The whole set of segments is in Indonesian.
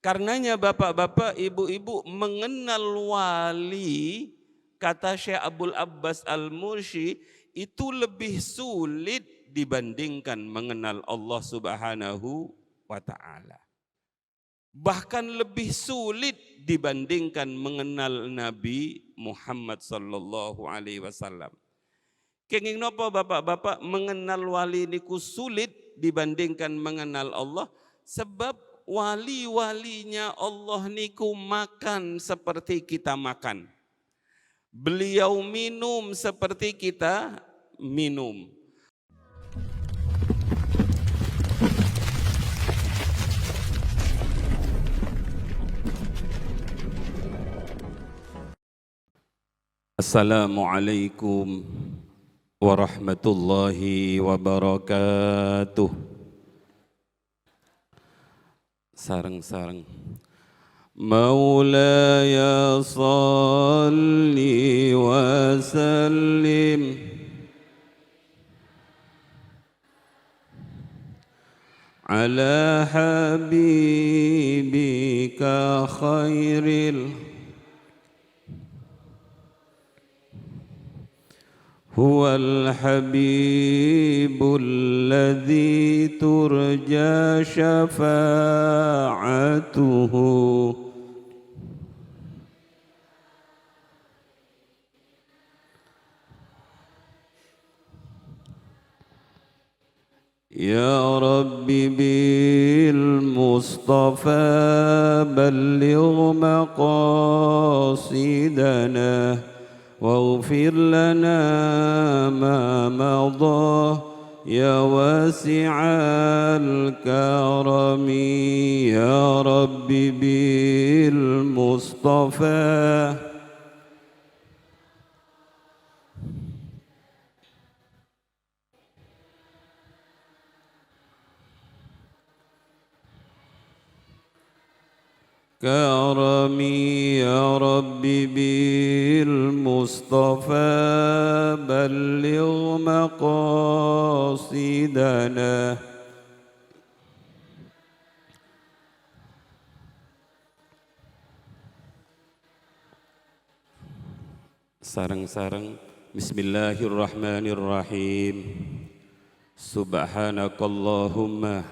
Karenanya bapak-bapak, ibu-ibu, mengenal wali, kata Syekh Abdul Abbas Al-Mursi, itu lebih sulit dibandingkan mengenal Allah Subhanahu wa Ta'ala. Bahkan lebih sulit dibandingkan mengenal Nabi Muhammad sallallahu alaihi wasallam. Kenging nopo bapak-bapak, mengenal wali niku sulit dibandingkan mengenal Allah, sebab wali-walinya Allah niku makan seperti kita makan. Beliau minum seperti kita minum. Assalamualaikum warahmatullahi wabarakatuh. Sareng-sareng. Maulaya salli wa sallim ala habibika khairil huwa al-habibul ladzi turja syafa'atuhu ya rabbi bil mustafa balligh maqasidana واغفر لنا ما مضى يا واسع الكرم يا رب بالمصطفى كرمي يا رب بالمصطفى بلغ مقاصدنا sareng-sareng. Bismillahirrahmanirrahim. Subhanakallahumma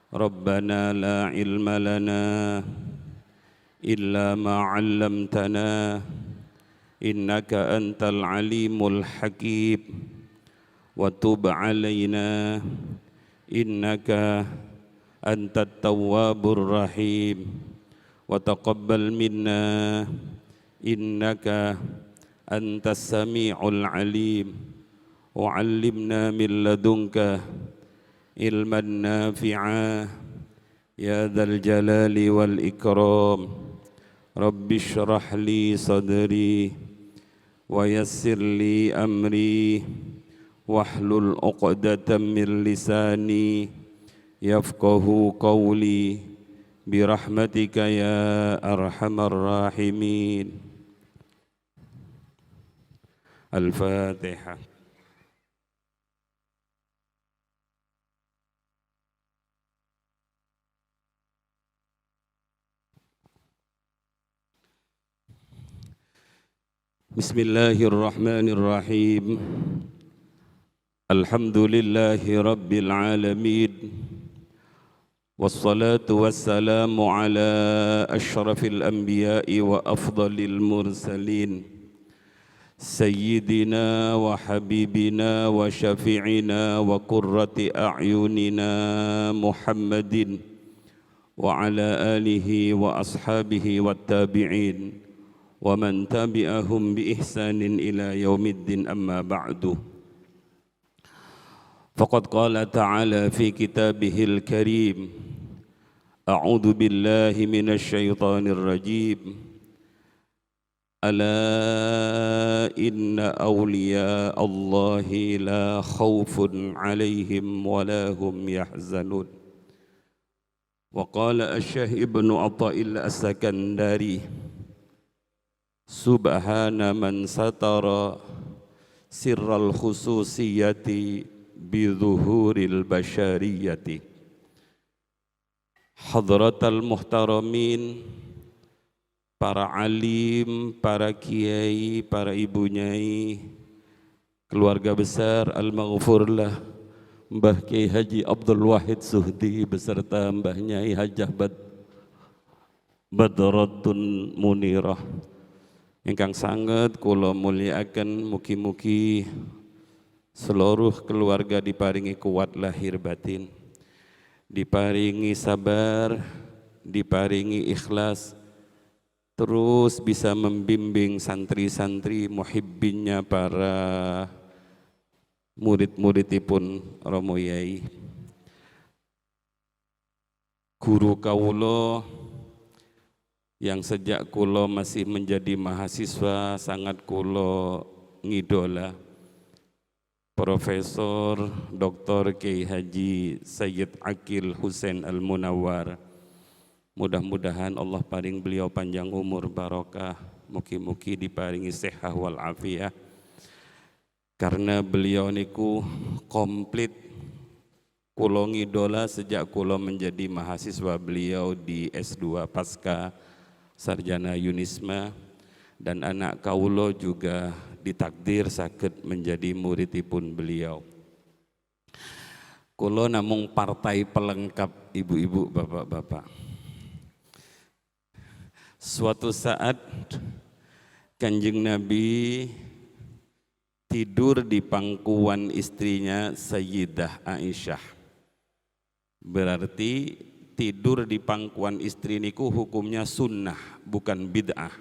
Rabbana la ilma lana illa ma 'allamtana innaka antal alimul hakim wa tub 'alaina innaka antat tawwabur rahim wa taqabbal minna innaka antas sami'ul alim wa 'allimna min ladunka ilman nafi'a ya dzal jalali wal ikram rabbi shrah li sadri wa yassir li amri wahlul 'uqdatam min lisani yafqahu qawli birahmatika ya arhamar rahimin. Al-Fatihah. Bismillahirrahmanirrahim. Alhamdulillahi rabbil alamin. Wassalatu wassalamu ala ashrafil anbiya'i wa afdalil mursalin Sayyidina wa habibina wa syafi'ina wa qurrati a'yunina Muhammadin wa ala alihi wa ashabihi wa tabi'in wa man tabi'ahum bi ihsanin ila yaumiddin amma ba'du. Faqad qala ta'ala fi kitabihil karim, a'udzu billahi minasy syaithanir rajim, ala inna awliya Allahi la khawfun 'alaihim wa la hum yahzanun. Wa qala asy-Syaikh Ibnu Athaillah As-Sakandari, subhana man satara sirral khususiyati bi zuhuril bashariyati. hadratal muhtaramin, para alim, para kiai, para ibu nyai, keluarga besar Al-Maghfurlah, Mbah Kiai Haji Abdul Wahid Suhdi beserta Mbah Nyai Hajah Badratun Munirah, ingkang sanget kula mulyakaken, mugi-mugi seluruh keluarga diparingi kuat lahir batin, diparingi sabar, diparingi ikhlas, terus bisa membimbing santri-santri muhibbinnya para murid-muridipun Romo Yai. Guru kawula yang sejak kula masih menjadi mahasiswa sangat kula ngidola, Profesor Dr. Kiai Haji Sayyid Aqil Husain Al-Munawwar. Mudah-mudahan Allah paring beliau panjang umur barokah, mugi-mugi diparingi sehat wal afiah. Karena beliau niku komplit kula ngidola sejak kula menjadi mahasiswa beliau di S2 pasca sarjana Yunisma, dan anak kawula juga ditakdir saged menjadi muridipun beliau. Kula namung partai pelengkap ibu-ibu, bapak-bapak. Suatu saat Kanjeng Nabi tidur di pangkuan istrinya Sayyidah Aisyah. Berarti tidur di pangkuan istri niku hukumnya sunnah, bukan bid'ah.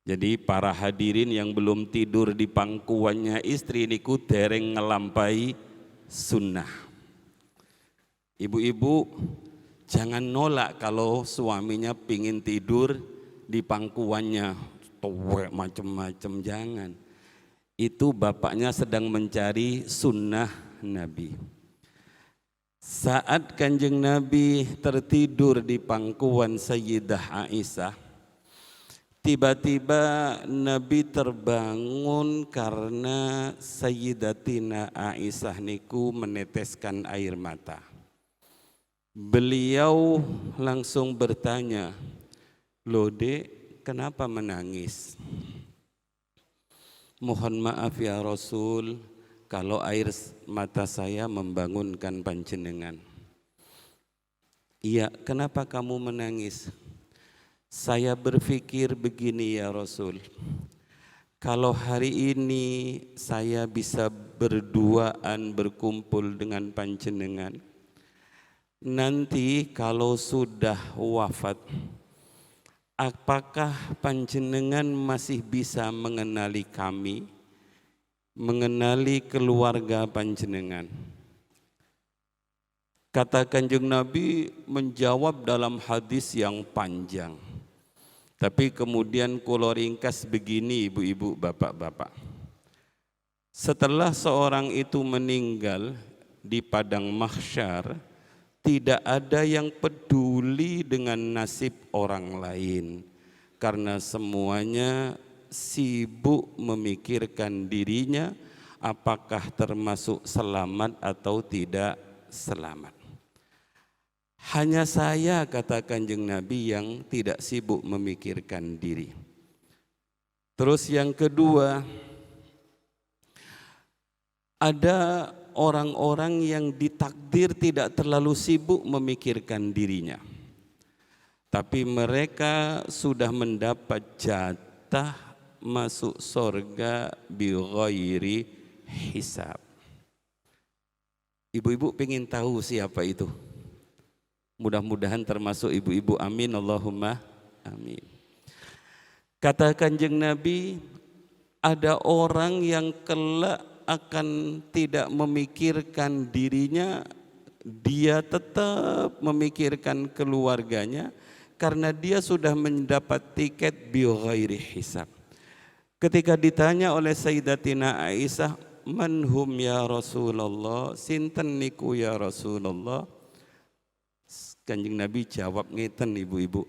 Jadi para hadirin yang belum tidur di pangkuannya istri niku dereng ngelampai sunnah. Ibu-ibu jangan nolak kalau suaminya pingin tidur di pangkuannya, tuwek macem-macem, jangan. Itu bapaknya sedang mencari sunnah Nabi. Saat Kanjeng Nabi tertidur di pangkuan Sayyidah Aisyah, tiba-tiba Nabi terbangun karena Sayyidatina Aisyah niku meneteskan air mata. Beliau langsung bertanya, "Loh Dek, kenapa menangis?" "Mohon maaf ya Rasul, kalau air mata saya membangunkan panjenengan." "Iya, kenapa kamu menangis?" "Saya berpikir begini ya Rasul, kalau hari ini saya bisa berduaan berkumpul dengan panjenengan, nanti kalau sudah wafat, apakah panjenengan masih bisa mengenali kami, mengenali keluarga panjenengan?" Kata Kanjeng Nabi menjawab dalam hadis yang panjang. Tapi kemudian kula ringkas begini ibu-ibu, bapak-bapak. Setelah seorang itu meninggal di padang mahsyar, tidak ada yang peduli dengan nasib orang lain, karena semuanya sibuk memikirkan dirinya apakah termasuk selamat atau tidak selamat. Hanya saya, kata Kanjeng Nabi, yang tidak sibuk memikirkan diri. Terus yang kedua, ada orang-orang yang ditakdir tidak terlalu sibuk memikirkan dirinya, tapi mereka sudah mendapat jatah masuk surga bi ghairi hisab. Ibu-ibu pengen tahu siapa itu? Mudah-mudahan termasuk ibu-ibu, amin, Allahumma amin. Kata Kanjeng Nabi, ada orang yang kelak akan tidak memikirkan dirinya, dia tetap memikirkan keluarganya karena dia sudah mendapat tiket bi ghairi hisab. Ketika ditanya oleh Sayyidatina Aisyah, "Man hum ya Rasulullah?" "Sinten niku ya Rasulullah?" Kanjeng Nabi jawab ngeten ibu-ibu,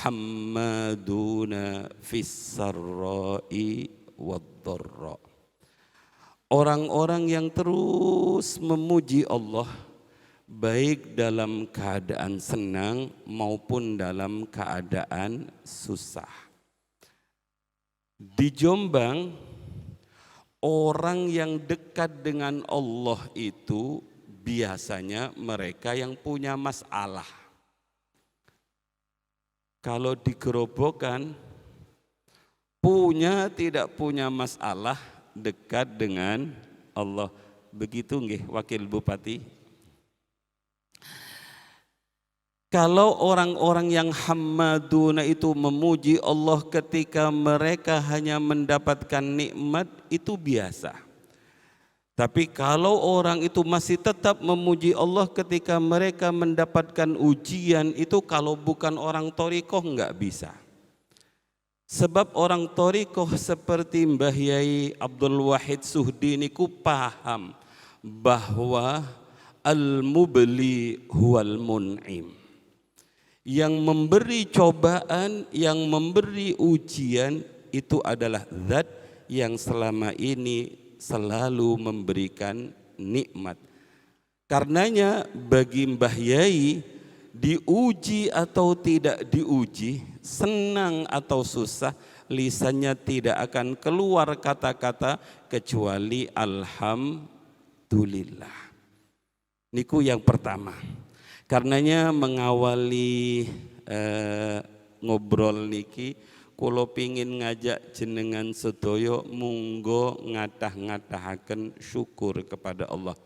"Hammaduna fis sarra'i wad dharra." Orang-orang yang terus memuji Allah baik dalam keadaan senang maupun dalam keadaan susah. Di Jombang, orang yang dekat dengan Allah itu biasanya mereka yang punya masalah. Kalau di Gerobokan, punya tidak punya masalah dekat dengan Allah. Begitu nggih Wakil Bupati? Kalau orang-orang yang hammaduna itu memuji Allah ketika mereka hanya mendapatkan nikmat, itu biasa. Tapi kalau orang itu masih tetap memuji Allah ketika mereka mendapatkan ujian, itu kalau bukan orang thariqah enggak bisa. Sebab orang thariqah seperti Mbah Yai Abdul Wahid Suhdi niku paham bahwa al-mubli huwal mun'im. Yang memberi cobaan, yang memberi ujian itu adalah zat yang selama ini selalu memberikan nikmat. Karenanya bagi Mbah Yai, diuji atau tidak diuji, senang atau susah, lisannya tidak akan keluar kata-kata kecuali alhamdulillah. Niku yang pertama. Karenanya mengawali ngobrol niki, kula pingin ngajak jenengan sedoyo munggo ngatah-ngatahaken syukur kepada Allah.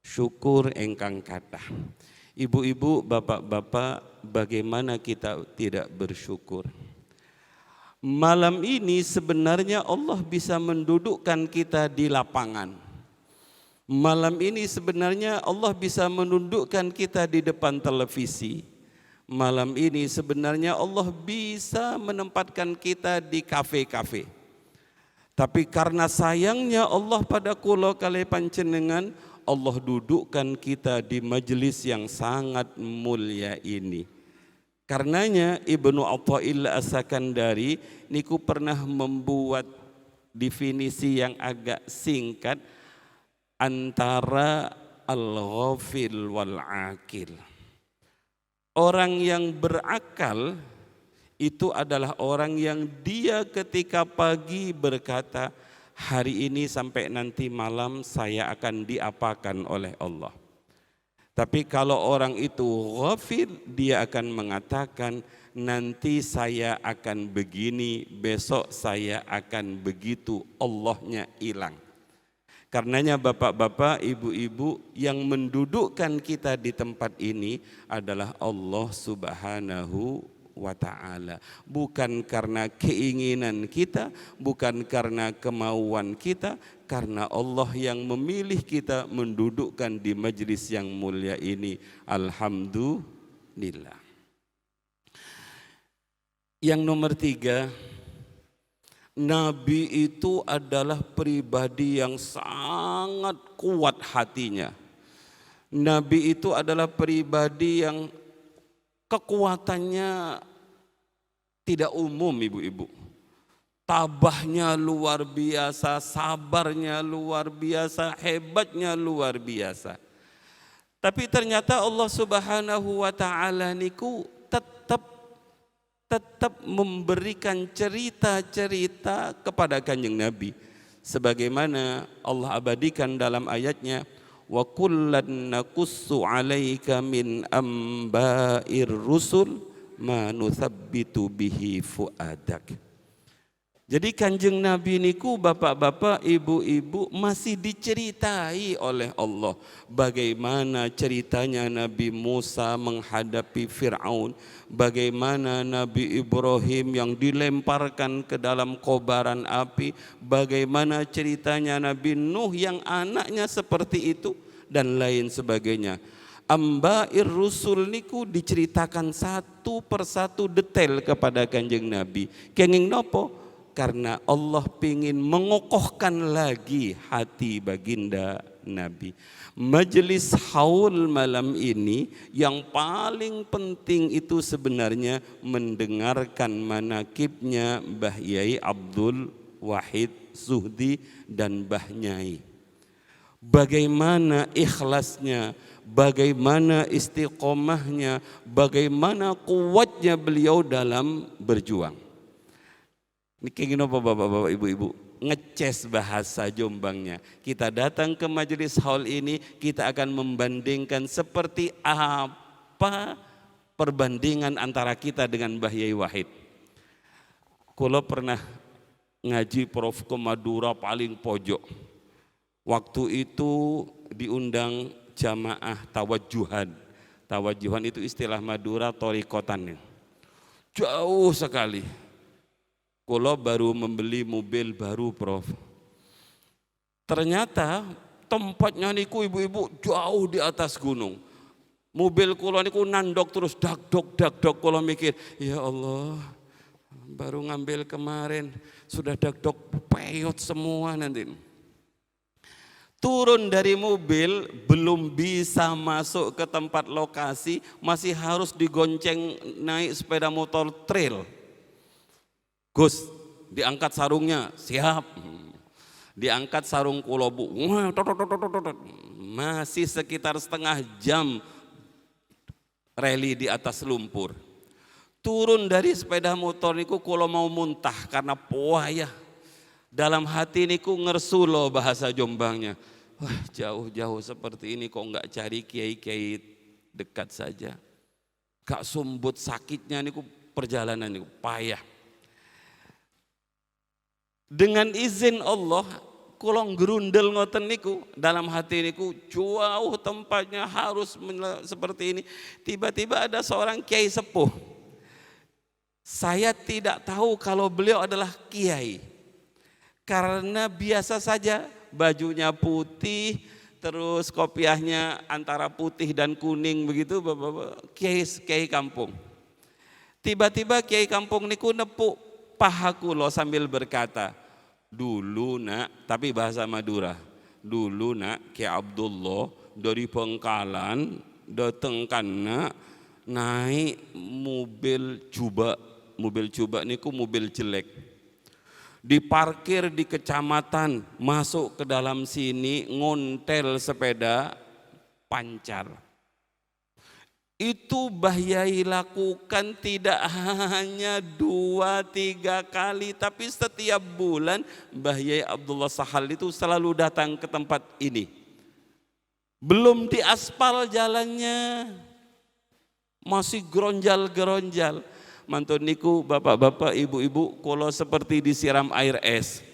Syukur engkang kathah. Ibu-ibu, bapak-bapak, bagaimana kita tidak bersyukur? Malam ini sebenarnya Allah bisa mendudukkan kita di lapangan. Malam ini sebenarnya Allah bisa menundukkan kita di depan televisi. Malam ini sebenarnya Allah bisa menempatkan kita di kafe-kafe. Tapi karena sayangnya Allah pada kula kalih panjenengan, Allah dudukkan kita di majelis yang sangat mulia ini. Karenanya Ibnu Athaillah As-Sakandari niku pernah membuat definisi yang agak singkat antara al-ghafil wal-akil. Orang yang berakal itu adalah orang yang dia ketika pagi berkata, hari ini sampai nanti malam saya akan diapakan oleh Allah. Tapi kalau orang itu ghafil, dia akan mengatakan, nanti saya akan begini, besok saya akan begitu, Allahnya hilang. Karenanya bapak-bapak, ibu-ibu, yang mendudukkan kita di tempat ini adalah Allah Subhanahu wa ta'ala. Bukan karena keinginan kita, bukan karena kemauan kita, karena Allah yang memilih kita mendudukkan di majelis yang mulia ini. Alhamdulillah. Yang nomor 3, Nabi itu adalah pribadi yang sangat kuat hatinya. Nabi itu adalah pribadi yang kekuatannya tidak umum, ibu-ibu. Tabahnya luar biasa, sabarnya luar biasa, hebatnya luar biasa. Tapi ternyata Allah Subhanahu wa ta'ala niku tetap memberikan cerita-cerita kepada Kanjeng Nabi, sebagaimana Allah abadikan dalam ayatnya, wa kullan naqussu 'alaika min amba'ir rusul ma nuthabbitu bihi fuadak. Jadi Kanjeng Nabi niku bapak-bapak, ibu-ibu masih diceritai oleh Allah. Bagaimana ceritanya Nabi Musa menghadapi Fir'aun. Bagaimana Nabi Ibrahim yang dilemparkan ke dalam kobaran api. Bagaimana ceritanya Nabi Nuh yang anaknya seperti itu dan lain sebagainya. Amba'ir Rusul niku diceritakan satu persatu detail kepada Kanjeng Nabi. Kenging nopo? Karena Allah ingin mengokohkan lagi hati baginda Nabi. Majelis haul malam ini yang paling penting itu sebenarnya mendengarkan manakibnya Mbah Yai Abdul Wahid Suhdi dan Mbah Nyai. Bagaimana ikhlasnya, bagaimana istiqomahnya, bagaimana kuatnya beliau dalam berjuang. Ini kayak gini bapak-bapak, ibu-ibu, ngeces bahasa Jombangnya. Kita datang ke majelis haul ini, kita akan membandingkan seperti apa perbandingan antara kita dengan Mbah Yai Wahid. Kulo pernah ngaji Prof ke Madura paling pojok. Waktu itu diundang jamaah tawajuhan. Tawajuhan itu istilah Madura torikotan. Jauh sekali. Kulo baru membeli mobil baru, Prof. Ternyata tempatnya niku ibu-ibu jauh di atas gunung. Mobil kulo niku nandok terus dak-dok. Kulo mikir, ya Allah, baru ngambil kemarin sudah dak-dok peyot semua nanti. Turun dari mobil belum bisa masuk ke tempat lokasi, masih harus digonceng naik sepeda motor trail. Gus, diangkat sarungnya, siap. Diangkat sarung kulobu, masih sekitar setengah jam rally di atas lumpur. Turun dari sepeda motor niku kulo mau muntah karena puayah. Dalam hati niku ngersulo bahasa Jombangnya. Wah, jauh-jauh seperti ini kok enggak cari kiai-kiai dekat saja. Gak sumbut sakitnya niku perjalanan niku payah. Dengan izin Allah, kulo ngerundel ngoten niku, dalam hati niku jauh tempatnya harus seperti ini. Tiba-tiba ada seorang kiai sepuh. Saya tidak tahu kalau beliau adalah kiai. Karena biasa saja bajunya putih, terus kopiahnya antara putih dan kuning begitu, bapak-bapak, kiai kampung. Tiba-tiba kiai kampung niku nepuk paha kulo sambil berkata, dulu nak, tapi bahasa Madura, dulu nak Kiai Abdullah dari Bengkalan dateng kana naik mobil coba niku mobil jelek, diparkir di kecamatan, masuk ke dalam sini ngontel sepeda pancar. Itu Mbah Yai lakukan tidak hanya 2-3 kali, tapi setiap bulan Mbah Yai Abdullah Sahal itu selalu datang ke tempat ini. Belum diaspal jalannya, masih geronjal-geronjal. Mantun niku bapak-bapak, ibu-ibu, kalau seperti disiram air es.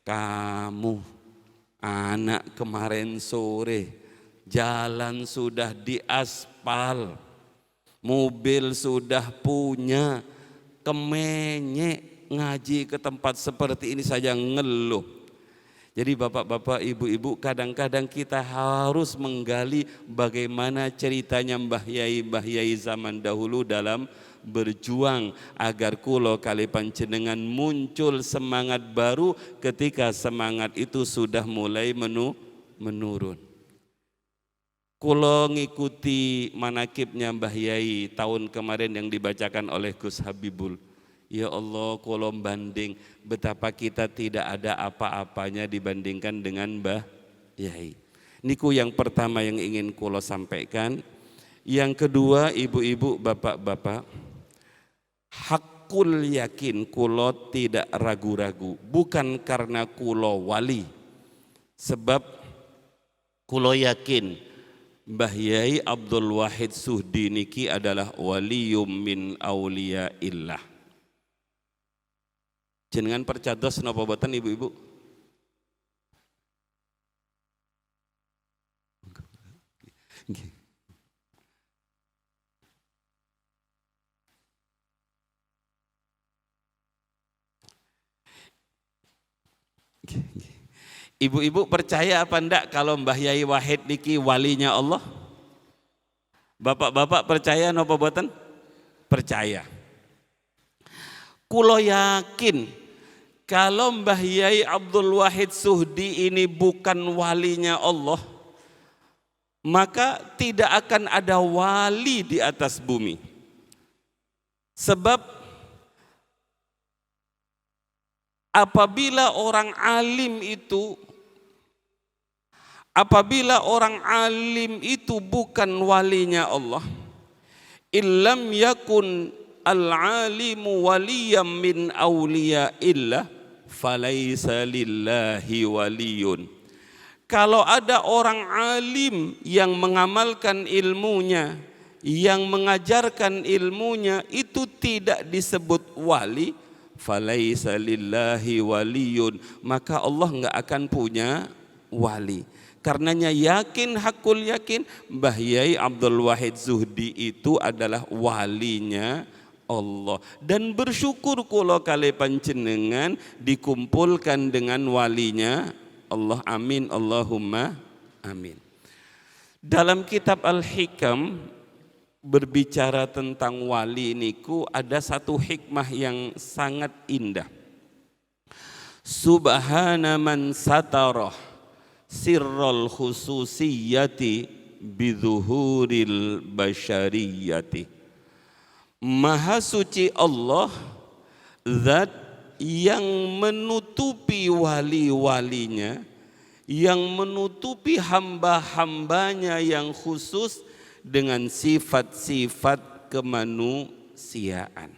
Kamu anak kemarin sore jalan sudah diaspal, mobil sudah punya, kemenyek ngaji ke tempat seperti ini saja ngeluh. Jadi bapak-bapak, ibu-ibu, kadang-kadang kita harus menggali bagaimana ceritanya Mbah Yai zaman dahulu dalam berjuang agar kulo kali panjenengan muncul semangat baru ketika semangat itu sudah mulai menurun. Kulo ngikuti manakibnya Mbah Yai tahun kemarin yang dibacakan oleh Gus Habibul. Ya Allah, kulo banding betapa kita tidak ada apa-apanya dibandingkan dengan Mbah Yai. Niku yang pertama yang ingin kulo sampaikan. Yang kedua, ibu-ibu, bapak-bapak, hakul yakin kulo tidak ragu-ragu, bukan karena kulo wali, sebab kulo yakin Mbah Yai Abdul Wahid Suhdi niki adalah waliyum min auliyaillah. Jenengan percados napa boten ibu-ibu? Ibu-ibu percaya apa enggak kalau Mbah Yai Wahid niki walinya Allah? Bapak-bapak percaya napa boten? Percaya. Kulo yakin kalau Mbah Yai Abdul Wahid Suhdi ini bukan walinya Allah, maka tidak akan ada wali di atas bumi. Sebab apabila orang alim itu Apabila orang alim itu bukan walinya Allah, illam yakun al-alimu waliyam min awliya illa falaysa lillahi waliyun. Kalau ada orang alim yang mengamalkan ilmunya, yang mengajarkan ilmunya, itu tidak disebut wali, falaysa lillahi waliyun, maka Allah enggak akan punya wali. Karenanya yakin, hakul yakin, Mbah Yai Abdul Wahid Zuhdi itu adalah walinya Allah. Dan bersyukur kula kali panjenengan dikumpulkan dengan walinya Allah. Amin, Allahumma amin. Dalam kitab Al-Hikam berbicara tentang wali niku ada satu hikmah yang sangat indah. Subhana man satarah sirral khususiyati bidzuhuril basyariyati. Maha suci Allah, zat yang menutupi wali-walinya, yang menutupi hamba-hambanya yang khusus dengan sifat-sifat kemanusiaan.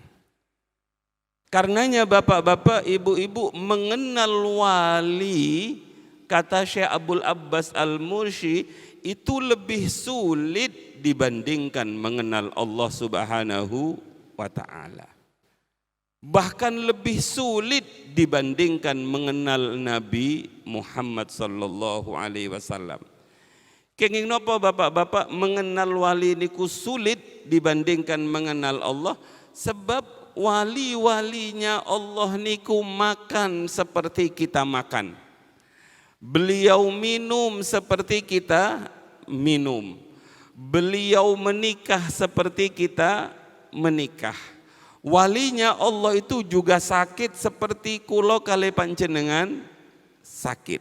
Karenanya bapak-bapak, ibu-ibu, mengenal wali, kata Syekh Abdul Abbas Al-Mursi, itu lebih sulit dibandingkan mengenal Allah Subhanahu wa ta'ala. Bahkan lebih sulit dibandingkan mengenal Nabi Muhammad sallallahu alaihi wasallam. Kenging napa bapak-bapak mengenal wali niku sulit dibandingkan mengenal Allah? Sebab wali-walinya Allah niku makan seperti kita makan. Beliau minum seperti kita minum. Beliau menikah seperti kita menikah. Walinya Allah itu juga sakit seperti kula kali panjenengan sakit.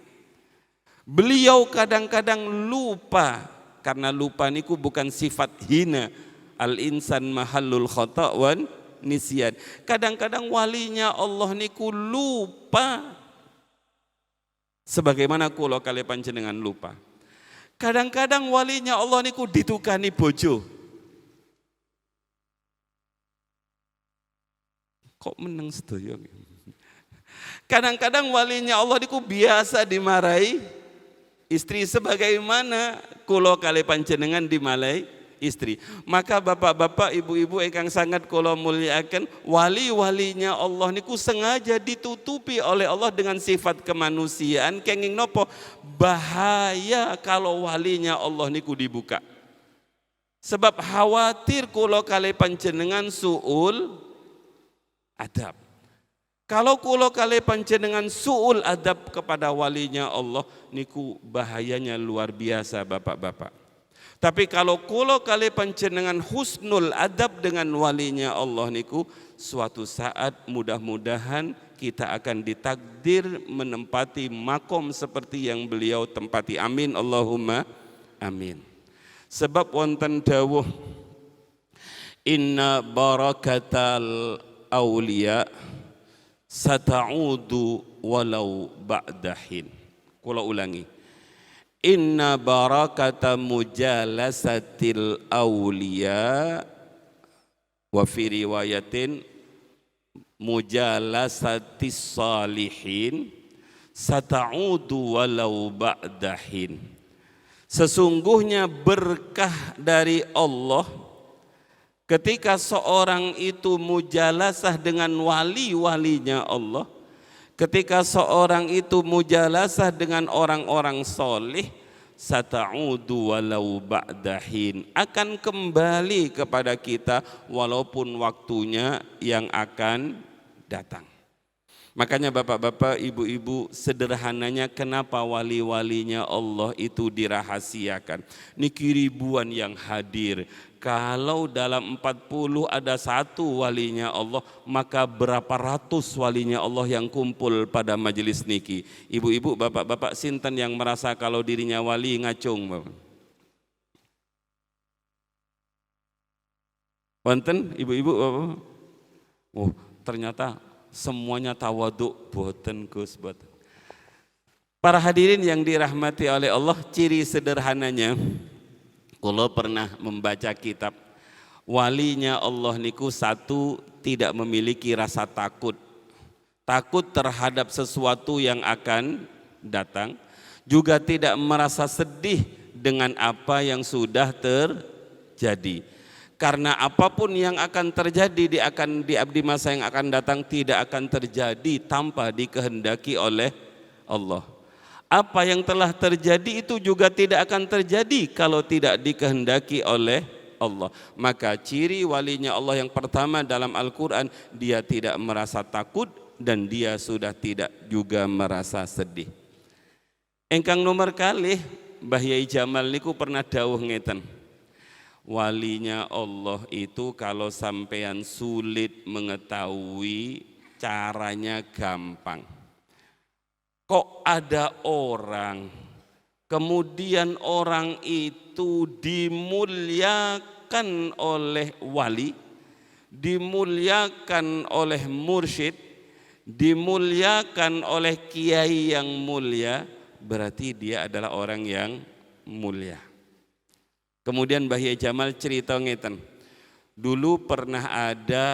Beliau kadang-kadang lupa, karena lupa niku bukan sifat hina. Al-insan mahallul khata' wan nisyan. Kadang-kadang walinya Allah niku lupa, sebagaimana kula kali panjenengan lupa. Kadang-kadang walinya Allah niku ditukani bojo. Kok meneng sedaya? Kadang-kadang walinya Allah niku biasa dimarahi istri, sebagaimana kula kali panjenengan dimarahi istri. Maka bapak-bapak, ibu-ibu ingkang sangat kula mulyakaken, wali-walinya Allah niku sengaja ditutupi oleh Allah dengan sifat kemanusiaan. Kenging nopo? Bahaya kalau walinya Allah niku dibuka. Sebab khawatir kula kali panjenengan suul adab. Kalau kula kali panjenengan suul adab kepada walinya Allah niku bahayanya luar biasa bapak-bapak. Tapi kalau kula kali panjenengan husnul adab dengan walinya Allah niku, suatu saat mudah-mudahan kita akan ditakdir menempati makom seperti yang beliau tempati. Amin, Allahumma amin. Sebab wonten dawuh, inna barakatal aulia sata'udu walau ba'dahin. Kula ulangi. Inna barakata mujalasatil aulia wa fi riwayatin mujalasatis salihin sata'udu walau ba'dahin. Sesungguhnya berkah dari Allah ketika seorang itu mujalasah dengan wali-walinya Allah, ketika seorang itu mujalasah dengan orang-orang soleh, sata'udu walau ba'dahin, akan kembali kepada kita walaupun waktunya yang akan datang. Makanya bapak-bapak, ibu-ibu, sederhananya kenapa wali-walinya Allah itu dirahasiakan. Niki ribuan yang hadir. Kalau dalam 40 ada satu walinya Allah, maka berapa ratus walinya Allah yang kumpul pada majelis niki. Ibu-ibu, bapak-bapak, sinten yang merasa kalau dirinya wali ngacung? Bapak? Wonten ibu-ibu, bapak? Oh, ternyata semuanya tawaduk, boten Gus, boten. Para hadirin yang dirahmati oleh Allah, ciri sederhananya, kalau pernah membaca kitab, walinya Allah niku satu, tidak memiliki rasa takut. Takut terhadap sesuatu yang akan datang, juga tidak merasa sedih dengan apa yang sudah terjadi. Karena apapun yang akan terjadi di masa yang akan datang tidak akan terjadi tanpa dikehendaki oleh Allah. Apa yang telah terjadi itu juga tidak akan terjadi kalau tidak dikehendaki oleh Allah. Maka ciri walinya Allah yang pertama dalam Al-Quran, dia tidak merasa takut dan dia sudah tidak juga merasa sedih. Engkang nomor kalih, Mbah Yai Jamal niku pernah dawuh ngeten, walinya Allah itu kalau sampean sulit mengetahui, caranya gampang. Kok ada orang, kemudian orang itu dimuliakan oleh wali, dimuliakan oleh mursyid, dimuliakan oleh kiai yang mulia, berarti dia adalah orang yang mulia. Kemudian Mbah Yai Jamal cerita ngeten, dulu pernah ada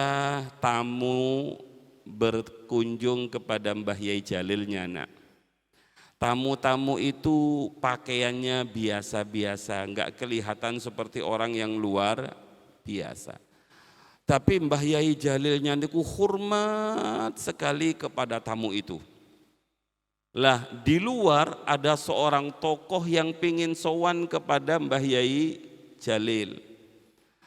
tamu berkunjung kepada Mbah Yai Jalil Nyana. Tamu-tamu itu pakaiannya biasa-biasa, enggak kelihatan seperti orang yang luar biasa. Tapi Mbah Yai Jalilnya niku hormat sekali kepada tamu itu. Lah di luar ada seorang tokoh yang pingin sowan kepada Mbah Yai Jalil.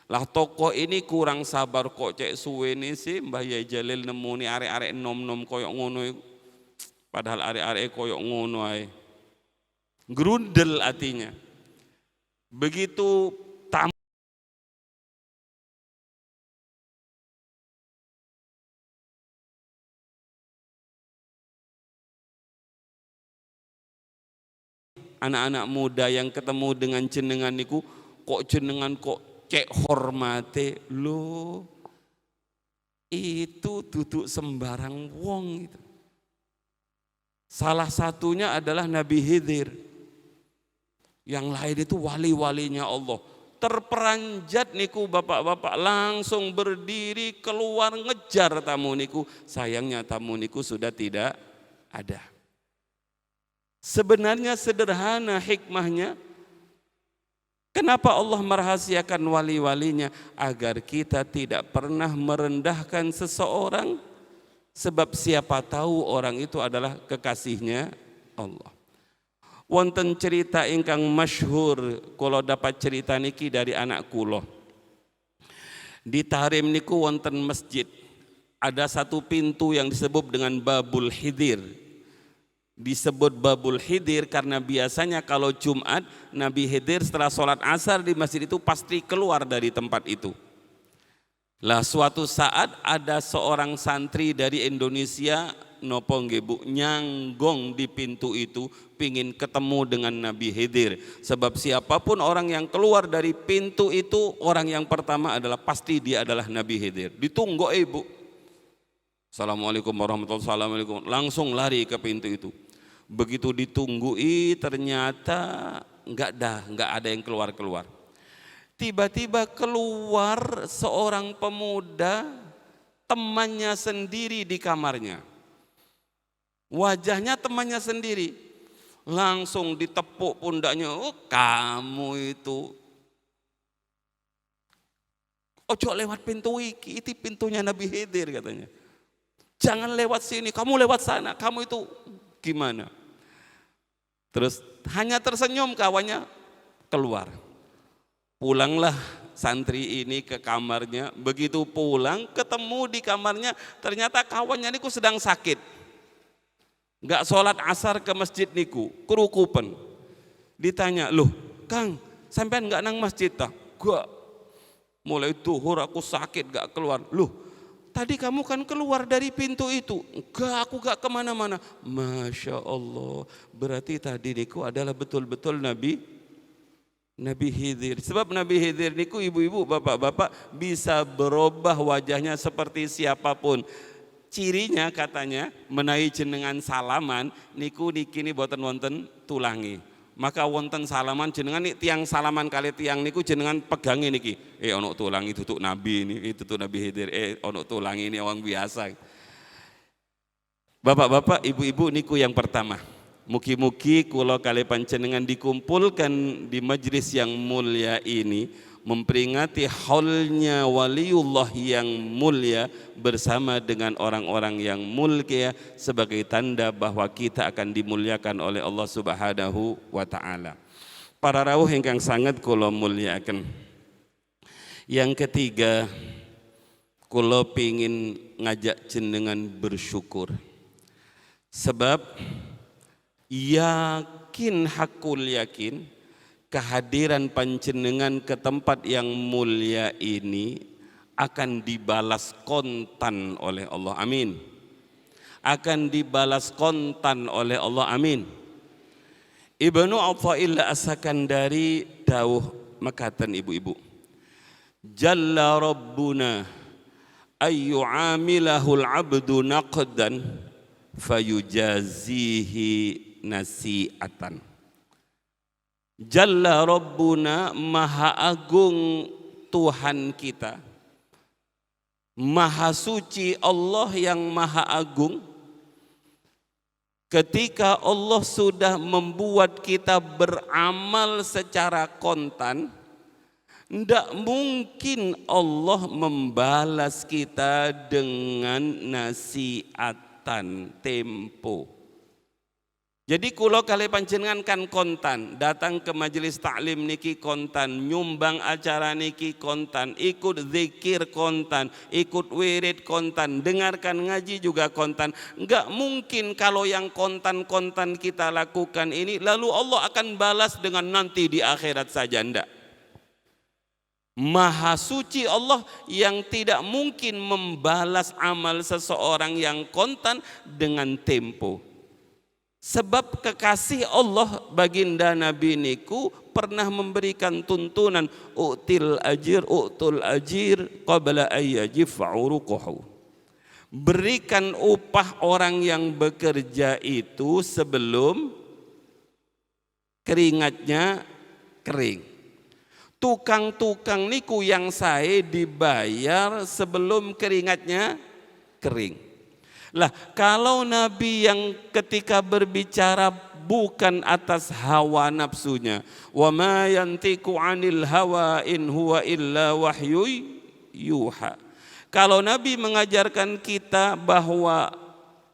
Lah tokoh ini kurang sabar, kok cek suwe nih sih Mbah Yai Jalil nemu nih arek-arek nom-nom koyok ngono. Padahal arek-arek koyok ngono ae. Grundel artinya. Begitu tamu anak-anak muda yang ketemu dengan jenengan niku, kok jenengan kok cek hormate lo, itu duduk sembarang wong itu. Salah satunya adalah Nabi Khidir. Yang lain itu wali-walinya Allah. Terperanjat niku bapak-bapak, langsung berdiri keluar ngejar tamu niku. Sayangnya tamu niku sudah tidak ada. Sebenarnya sederhana hikmahnya. Kenapa Allah merahasiakan wali-walinya? Agar kita tidak pernah merendahkan seseorang. Sebab siapa tahu orang itu adalah kekasihnya Allah. Wonten cerita ingkang masyhur, kula dapat cerita niki dari anak kula. Di Tahrim niku wonten masjid, ada satu pintu yang disebut dengan Babul Khidir. Disebut Babul Khidir karena biasanya kalau Jumat Nabi Khidir setelah sholat asar di masjid itu pasti keluar dari tempat itu. Lah suatu saat ada seorang santri dari Indonesia nopo nggih Bu, nyanggong di pintu itu pingin ketemu dengan Nabi Khidir. Sebab siapapun orang yang keluar dari pintu itu, orang yang pertama adalah pasti dia adalah Nabi Khidir. Ditunggu Ibu. Assalamualaikum warahmatullahi wabarakatuh. Langsung lari ke pintu itu. Begitu ditunggui ternyata enggak ada yang keluar. Tiba-tiba keluar seorang pemuda, temannya sendiri di kamarnya. Wajahnya temannya sendiri. Langsung ditepuk pundaknya, oh kamu itu. Ojo lewat pintu iki, itu pintunya Nabi Khidir katanya. Jangan lewat sini, kamu lewat sana, kamu itu gimana? Terus hanya tersenyum kawannya keluar. Pulanglah santri ini ke kamarnya. Begitu pulang ketemu di kamarnya, ternyata kawannya niku sedang sakit. Enggak sholat asar ke masjid niku, kerukupan. Ditanya, loh Kang, sampean enggak nang masjid tak? Gak. Mulai duhur aku sakit gak keluar. Loh, tadi kamu kan keluar dari pintu itu. Enggak, aku gak kemana-mana. Masya Allah, berarti tadi niku adalah betul-betul Nabi Khidir. Sebab Nabi Khidir niku ibu-ibu, bapak-bapak bisa berubah wajahnya seperti siapapun. cirinya katanya menawi jenengan salaman niku niki boten wonten tulangi. Maka wonten salaman jenengan nih tiang salaman kali tiang niku jenengan pegangi niki. Ono tulangi tutuk Nabi ini, tutuk Nabi Khidir. Ono tulangi ini orang biasa. Bapak-bapak, ibu-ibu niku yang pertama. Mugi-mugi kula kali panjenengan dikumpulkan di majelis yang mulia ini memperingati haulnya waliullah yang mulia bersama dengan orang-orang yang mulia sebagai tanda bahwa kita akan dimuliakan oleh Allah Subhanahu wa taala. Para rawuh ingkang sangat kula muliakan. Yang ketiga, kula pingin ngajak jenengan bersyukur. Sebab yakin hakul yakin kehadiran panjenengan ke tempat yang mulia ini akan dibalas kontan oleh Allah, amin. Akan dibalas kontan oleh Allah, amin. Ibnu Athaillah As-Sakandari dawuh makaten ibu-ibu, Jalla Rabbuna ayyu'amilahul abdu naqdan fayujazihi nasi'atan. Jalla Rabbuna, maha agung Tuhan kita, maha suci Allah yang maha agung. Ketika Allah sudah membuat kita beramal secara kontan, tidak mungkin Allah membalas kita dengan nasiatan tempo. Jadi kula kali panjenengan kan kontan, datang ke majelis taklim niki kontan, nyumbang acara niki kontan, ikut zikir kontan, ikut wirid kontan, dengarkan ngaji juga kontan. Enggak mungkin kalau yang kontan-kontan kita lakukan ini lalu Allah akan balas dengan nanti di akhirat saja, enggak. Maha suci Allah yang tidak mungkin membalas amal seseorang yang kontan dengan tempo. Sebab kekasih Allah baginda Nabi niku pernah memberikan tuntunan u'tul ajir qabla ayyajif uruquhu. Berikan upah orang yang bekerja itu sebelum keringatnya kering. Tukang-tukang niku yang saya dibayar sebelum keringatnya kering. Lah kalau Nabi yang ketika berbicara bukan atas hawa nafsunya, wa ma yantiqu 'anil hawa in huwa illa wahyu yuha. Kalau Nabi mengajarkan kita bahwa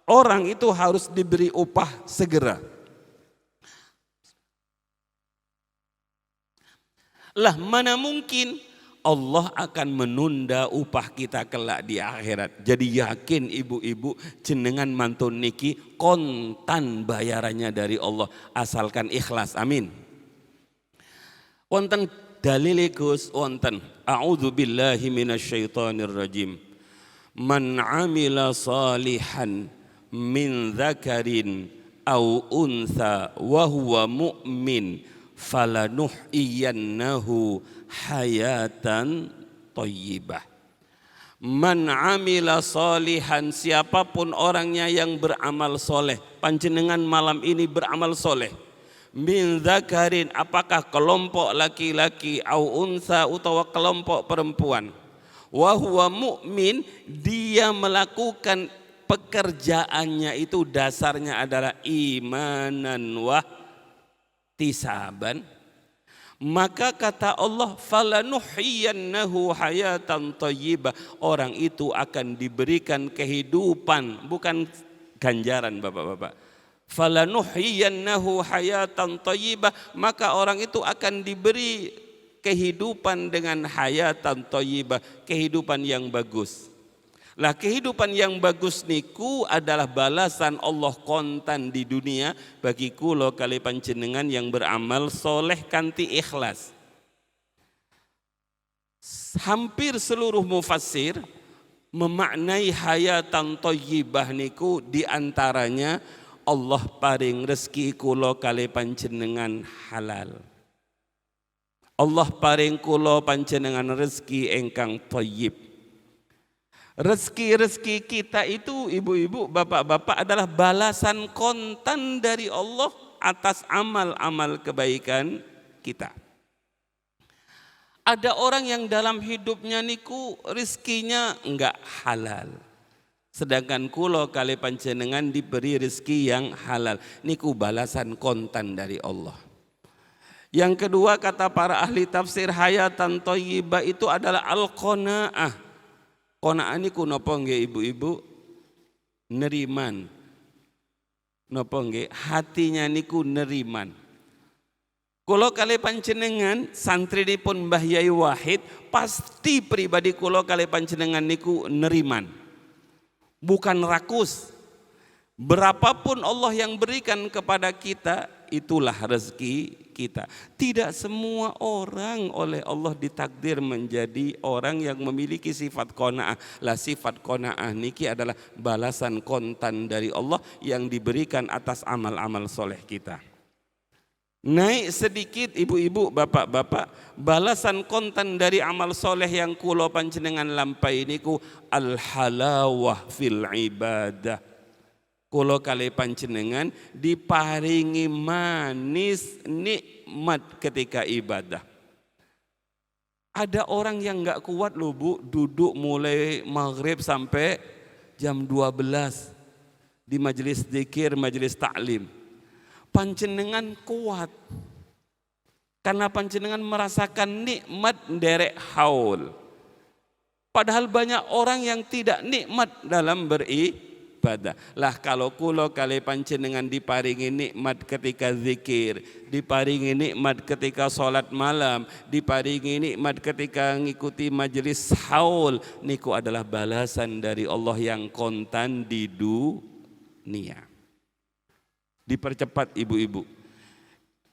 orang itu harus diberi upah segera. Lah mana mungkin Allah akan menunda upah kita kelak di akhirat. Jadi yakin ibu-ibu jenengan mantun niki kontan bayarannya dari Allah asalkan ikhlas, amin. Wonten dalilikus wonten a'udzubillahi minasyaitonirrajim. Man 'amila salihan min dzakarin au untha wa huwa mu'min falanuhyiyannahu hayatan thayyibah. Man amila salihan, siapapun orangnya yang beramal soleh. Panjenengan malam ini beramal soleh. Min dzakarin, apakah kelompok laki-laki, au unsa utawa kelompok perempuan. Wa huwa mu'min, dia melakukan pekerjaannya itu dasarnya adalah imanan wa tisaban, maka kata Allah falanuhyiyannahu hayatan thayyibah, orang itu akan diberikan kehidupan, bukan ganjaran bapak-bapak. Falanuhyiyannahu hayatan thayyibah, maka orang itu akan diberi kehidupan dengan hayatan thayyibah, kehidupan yang bagus. Lah kehidupan yang bagus niku adalah balasan Allah kontan di dunia bagi kula kali panjenengan yang beramal soleh kanthi ikhlas. Hampir seluruh mufassir memaknai hayatan thayyibah niku diantaranya Allah paring rezeki kula kali panjenengan halal. Allah paring kula panjenengan rezeki ingkang thayyib. Rezeki-rezeki kita itu ibu-ibu, bapak-bapak adalah balasan kontan dari Allah atas amal-amal kebaikan kita. Ada orang yang dalam hidupnya niku rezekinya enggak halal. Sedangkan kulo kali panjenengan diberi rezeki yang halal. Niku balasan kontan dari Allah. Yang kedua kata para ahli tafsir, hayatan thayyibah itu adalah al-qanaah. Qanaah niku napa nggih ibu-ibu? Neriman. Napa nggih? Hatinya niku neriman. Kula kali panjenengan santrinipun Mbah Yai Wahid, pasti pribadi kula kali panjenengan niku neriman. Bukan rakus. Berapapun Allah yang berikan kepada kita, itulah rezeki kita. Tidak semua orang oleh Allah ditakdir menjadi orang yang memiliki sifat qanaah. Lah sifat qanaah niki adalah balasan kontan dari Allah yang diberikan atas amal-amal soleh kita. Naik sedikit ibu-ibu, bapak-bapak, balasan kontan dari amal soleh yang kulo panjenengan lampai niku al-halawah fil ibadah. Kulo kali panjenengan diparingi manis nikmat ketika ibadah. Ada orang yang nggak kuat loh bu, duduk mulai maghrib sampai jam 12 di majelis dzikir, majelis taklim. Panjenengan kuat karena panjenengan merasakan nikmat derek haul. Padahal banyak orang yang tidak nikmat dalam beribadah. Lah kalau kulo kali panjenengan diparingi nikmat ketika zikir, diparingi nikmat ketika sholat malam, diparingi nikmat ketika ngikuti majelis haul, niku adalah balasan dari Allah yang kontan di dunia. Dipercepat ibu-ibu.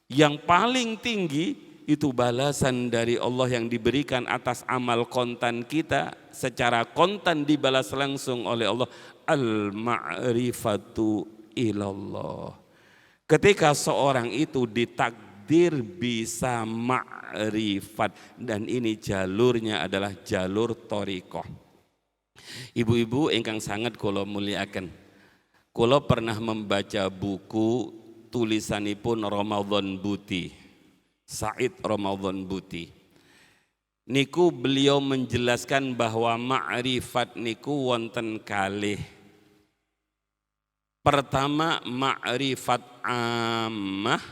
Yang paling tinggi itu balasan dari Allah yang diberikan atas amal kontan kita, secara kontan dibalas langsung oleh Allah, al-ma'rifatu ilallah. Ketika seorang itu ditakdir bisa ma'rifat, dan ini jalurnya adalah jalur thariqah. Ibu-ibu ingkang sangat kula muliakan, kula pernah membaca buku tulisanipun Ramadan Buti, Said Ramadan Buti. Niku beliau menjelaskan bahwa ma'rifat niku wonten kalih. Pertama ma'rifat ammah,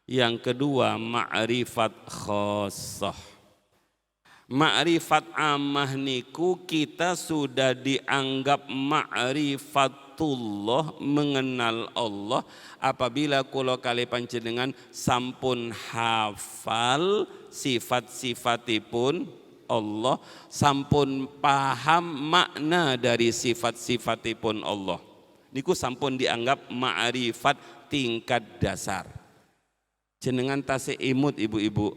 yang kedua ma'rifat khossah. Ma'rifat ammah niku kita sudah dianggap ma'rifatullah, mengenal Allah, apabila kula kali panjenengan sampun hafal sifat-sifatipun Allah, sampun paham makna dari sifat-sifatipun Allah. Niku sampun dianggap ma'rifat tingkat dasar. Jenengan tasih imut ibu-ibu,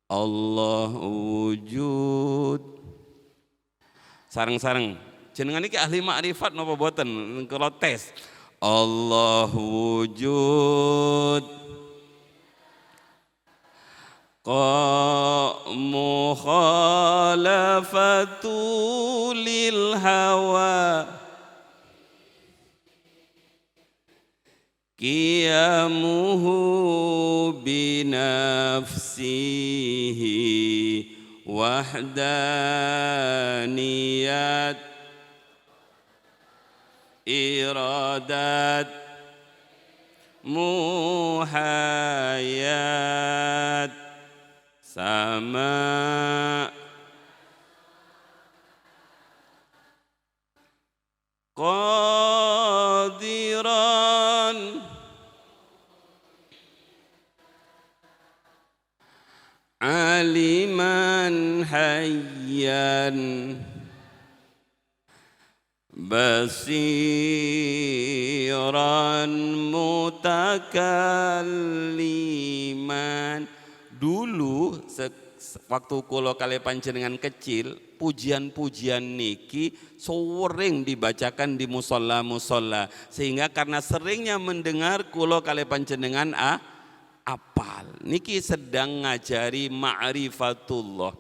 Allah wujud. Sareng-sareng. Jenengan iki ahli makrifat napa boten? Kula tes. Allah wujud. Mukhalafatu lil hawa. Qiyamuhu binafsihi wahdaniyat iradat muhayat sama qadiran aliman hayyan basiran mutakalliman. Dulu waktu kula kali panjenengan kecil, pujian-pujian niki sering dibacakan di musola-musola, sehingga karena seringnya mendengar kula kali panjenengan apal. Niki sedang ngajari ma'rifatullah.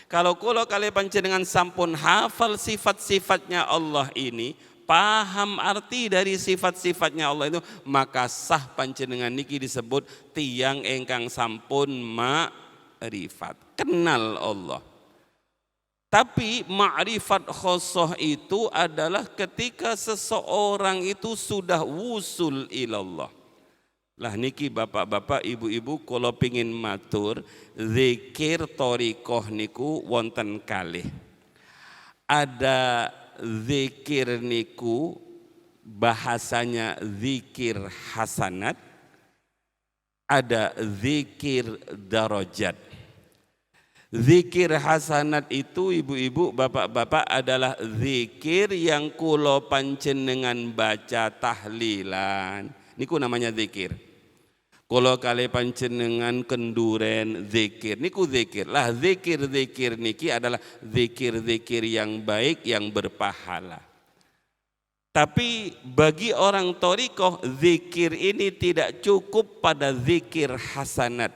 Kalau kula kali panjenengan sampun hafal sifat-sifatnya Allah ini, paham arti dari sifat-sifatnya Allah itu, maka sah panjenengan niki disebut tiang engkang sampun ma'rifat, kenal Allah. Tapi ma'rifat khosoh itu adalah ketika seseorang itu sudah wusul ilallah. Lah niki bapak-bapak, ibu-ibu, kalau pingin matur zikir torikoh niku wonten kalih. Ada zikir niku bahasanya zikir hasanat, ada zikir darajat. Zikir hasanat itu ibu-ibu, bapak-bapak adalah zikir yang kula panjenengan baca tahlilan. Niku namanya zikir. Kalau kali panjenengan kenduren zikir, niku zikir. Lah zikir-zikir niki adalah zikir-zikir yang baik, yang berpahala. Tapi bagi orang thariqah, zikir ini tidak cukup pada zikir hasanat.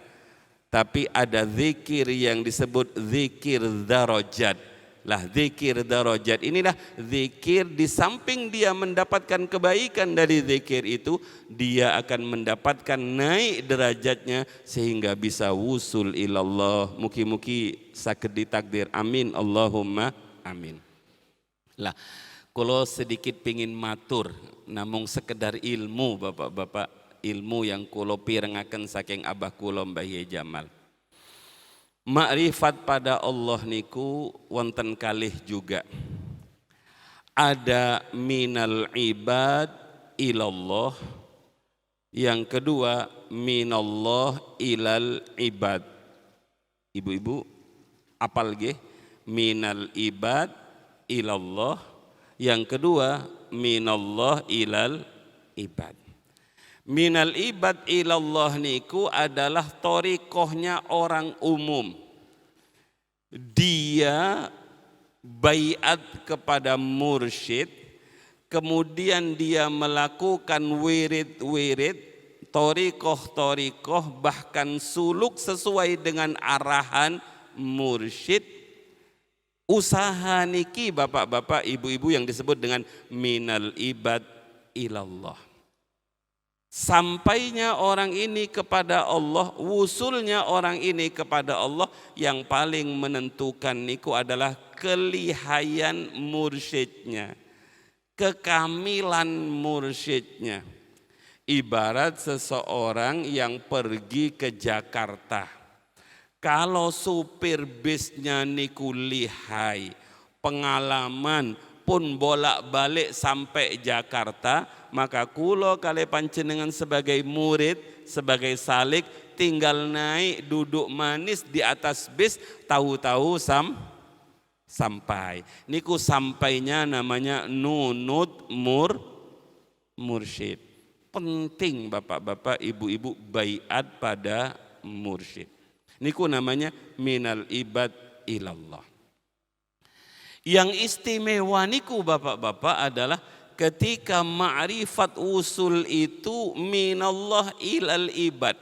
Tapi ada zikir yang disebut zikir darajat. Lah zikir darajat inilah zikir di samping dia mendapatkan kebaikan dari zikir itu, dia akan mendapatkan naik derajatnya sehingga bisa wusul ilallah. Mugi-mugi saged ditakdir. Amin Allahumma amin. Lah kalau sedikit pingin matur namung sekedar ilmu bapak-bapak, ilmu yang kula pirengaken saking abah kula Mbah Yai Jamal. Makrifat pada Allah niku wonten kalih juga. Ada minal ibad ilallah, yang kedua minallah ilal ibad. Ibu-ibu apal nggih? Minal ibad ilallah, yang kedua minallah ilal ibad. Minal ibad ilallah niku adalah thariqahnya orang umum. Dia baiat kepada mursyid, kemudian dia melakukan wirid-wirid, thariqah, bahkan suluk sesuai dengan arahan mursyid. Usaha niki bapak-bapak, ibu-ibu yang disebut dengan minal ibad ilallah. Sampainya orang ini kepada Allah, wusulnya orang ini kepada Allah, yang paling menentukan niku adalah kelihayan mursyidnya, kekamilan mursyidnya. Ibarat seseorang yang pergi ke Jakarta, kalau supir bisnya niku lihai, pengalaman pun bolak-balik sampai Jakarta, maka kulo kali panjenengan sebagai murid, sebagai salik, tinggal naik duduk manis di atas bis, tahu-tahu sampai. Niku sampainya namanya nunut mursyid. Penting bapak-bapak, ibu-ibu baiat pada mursyid. Niku namanya minal ibad ilallah. Yang istimewa niku bapak-bapak adalah ketika ma'rifat usul itu minallah ilal ibad,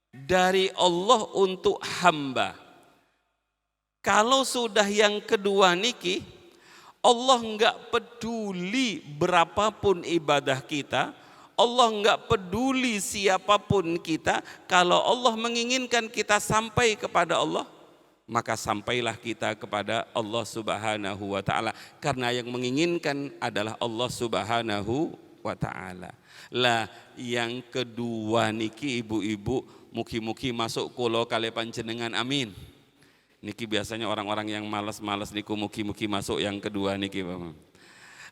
dari Allah untuk hamba. Kalau sudah yang kedua niki, Allah enggak peduli berapapun ibadah kita, Allah enggak peduli siapapun kita. Kalau Allah menginginkan kita sampai kepada Allah, maka sampailah kita kepada Allah Subhanahu wa ta'ala, karena yang menginginkan adalah Allah Subhanahu wa ta'ala. Lah yang kedua niki ibu-ibu, mugi-mugi masuk kulo kali panjenengan amin. Niki biasanya orang-orang yang malas-malas niku mugi-mugi masuk yang kedua niki.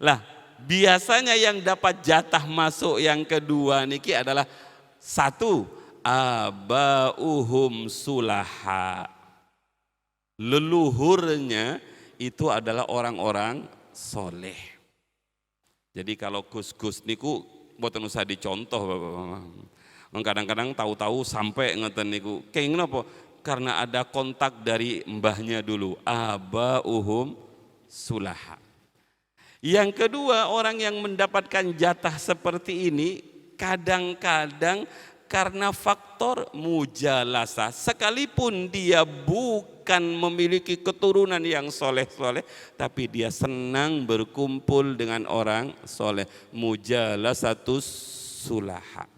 Lah biasanya yang dapat jatah masuk yang kedua niki adalah satu, abauhum sulaha. Leluhurnya itu adalah orang-orang soleh. Jadi kalau gus-gus niku boten usah dicontoh bapak-bapak. Kadang-kadang tahu-tahu sampai ngeten niku. Kayak kenapa? Karena ada kontak dari mbahnya dulu. Abauhum sulaha. Yang kedua, orang yang mendapatkan jatah seperti ini kadang-kadang Karena faktor mujalasah, sekalipun dia bukan memiliki keturunan yang soleh-soleh, tapi dia senang berkumpul dengan orang soleh. Mujalasatus sulaha.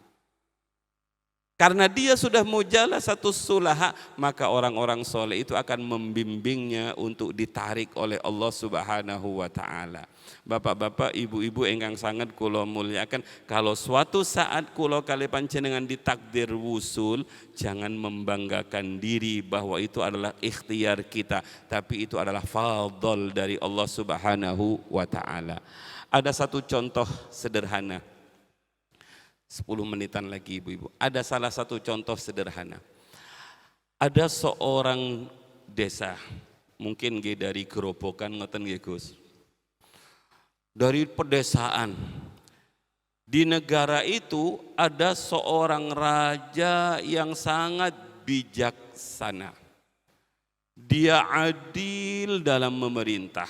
Karena dia sudah mujalasatus sulaha, maka orang-orang soleh itu akan membimbingnya untuk ditarik oleh Allah Subhanahu wa ta'ala. Bapak-bapak, ibu-ibu engkang sangat kula muliakan, kalau suatu saat kula kali panjenengan ditakdir wusul, jangan membanggakan diri bahwa itu adalah ikhtiar kita, tapi itu adalah fadl dari Allah Subhanahu wa ta'ala. Ada satu contoh sederhana, 10 menitan lagi ibu-ibu. Ada salah satu contoh sederhana. Ada seorang desa, mungkin dari gerobokan ngoten nggih Gus. Dari pedesaan. Di negara itu ada seorang raja yang sangat bijaksana. Dia adil dalam memerintah.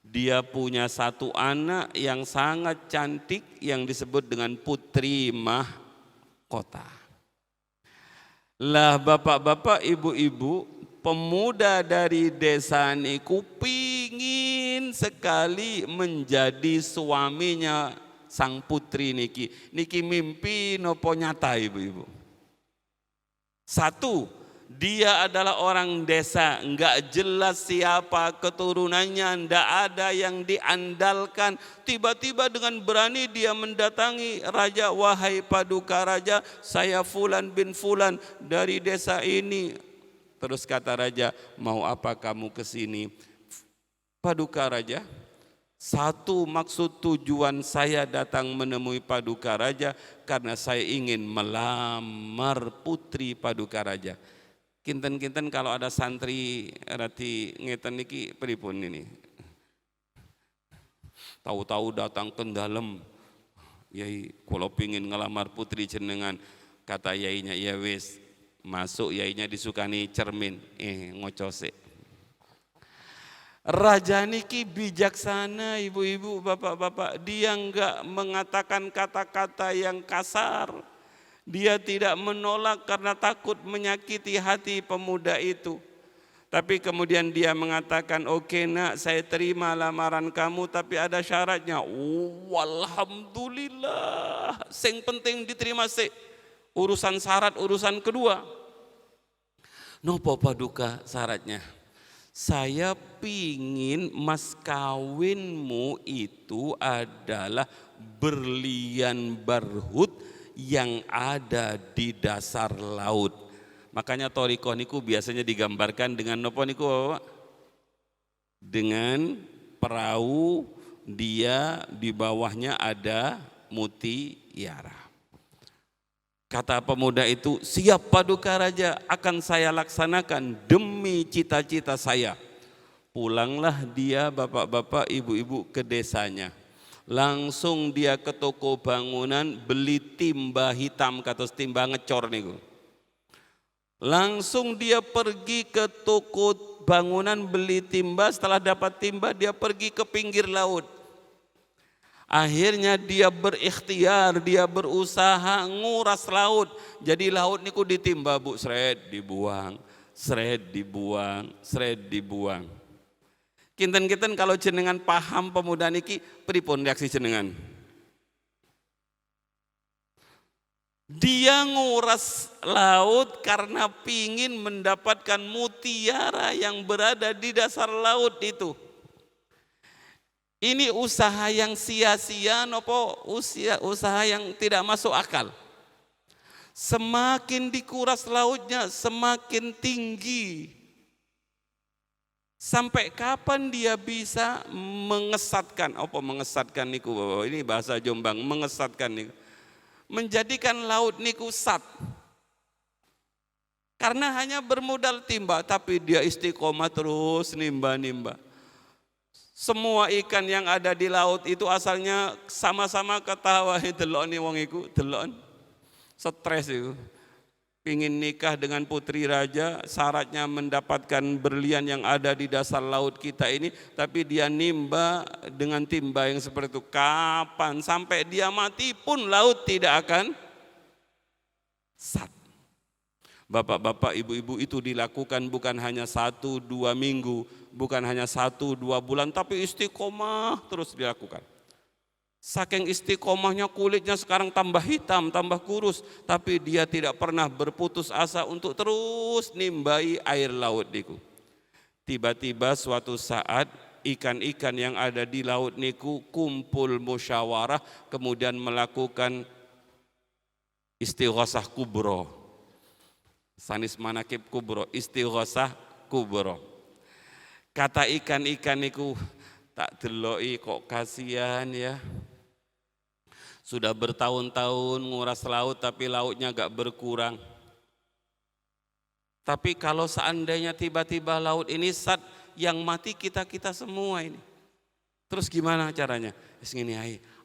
Dia punya satu anak yang sangat cantik yang disebut dengan putri mahkota. Lah bapak-bapak, ibu-ibu, pemuda dari desa niku pingin sekali menjadi suaminya sang putri niki. Niki mimpi nopo nyata ibu-ibu? Satu, dia adalah orang desa, enggak jelas siapa keturunannya, enggak ada yang diandalkan. Tiba-tiba dengan berani dia mendatangi raja, wahai paduka raja, saya Fulan bin Fulan dari desa ini. Terus kata raja, mau apa kamu ke sini? Paduka raja, satu maksud tujuan saya datang menemui paduka raja karena saya ingin melamar putri paduka raja. Kinten-kinten kalau ada santri rati ngeten niki pripun ini. Tahu-tahu datang ke dalam, yai kalau pingin ngelamar putri jenengan, kata yainya ya wis, masuk yainya disukani cermin, ngocose. Raja niki bijaksana ibu-ibu, bapak-bapak, dia enggak mengatakan kata-kata yang kasar. Dia tidak menolak karena takut menyakiti hati pemuda itu. Tapi kemudian dia mengatakan, oke nak, saya terima lamaran kamu, tapi ada syaratnya. Alhamdulillah, yang penting diterima sih. Urusan syarat, urusan kedua. Nopo paduka syaratnya? Saya pingin mas kawinmu itu adalah berlian barhut yang ada di dasar laut. Makanya thoriqah niku biasanya digambarkan dengan nopo niku, dengan perahu, dia di bawahnya ada mutiara. Kata pemuda itu, siap paduka raja, akan saya laksanakan demi cita-cita saya. Pulanglah dia bapak-bapak, ibu-ibu ke desanya. Langsung dia ke toko bangunan beli timba hitam, kata timba ngecor niku. Langsung dia pergi ke toko bangunan beli timba, setelah dapat timba dia pergi ke pinggir laut. Akhirnya dia berikhtiar, dia berusaha nguras laut. Jadi laut niku ditimba bu, seret dibuang, seret dibuang, seret dibuang. Kinten-kinten kalau jenengan paham pemuda niki, pripun reaksi jenengan? Dia nguras laut karena pingin mendapatkan mutiara yang berada di dasar laut itu. Ini usaha yang sia-sia nopo usaha yang tidak masuk akal. Semakin dikuras lautnya, semakin tinggi. Sampai kapan dia bisa mengesatkan, apa mengesatkan niku, ini bahasa Jombang, mengesatkan niku, menjadikan laut niku sat. Karena hanya bermodal timba, tapi dia istiqomah terus nimba-nimba. Semua ikan yang ada di laut itu asalnya sama-sama ketawa, delok nih wong iku, delok. Stres itu. Pingin nikah dengan putri raja, syaratnya mendapatkan berlian yang ada di dasar laut kita ini, tapi dia nimba dengan timba yang seperti itu. Kapan? Sampai dia mati pun laut tidak akan Sat. Bapak-bapak, ibu-ibu, itu dilakukan bukan hanya 1-2 minggu, bukan hanya 1-2 bulan, tapi istiqomah terus dilakukan. Saking istiqomahnya kulitnya sekarang tambah hitam, tambah kurus, tapi dia tidak pernah berputus asa untuk terus nimbai air laut niku. Tiba-tiba suatu saat ikan-ikan yang ada di laut niku kumpul musyawarah, kemudian melakukan istighosah kubro. Sanis manakib kubro, istighosah kubro. Kata ikan-ikan niku, tak deloi kok kasihan ya. Sudah bertahun-tahun nguras laut tapi lautnya gak berkurang. Tapi kalau seandainya tiba-tiba laut ini sat, yang mati kita-kita semua ini. Terus gimana caranya?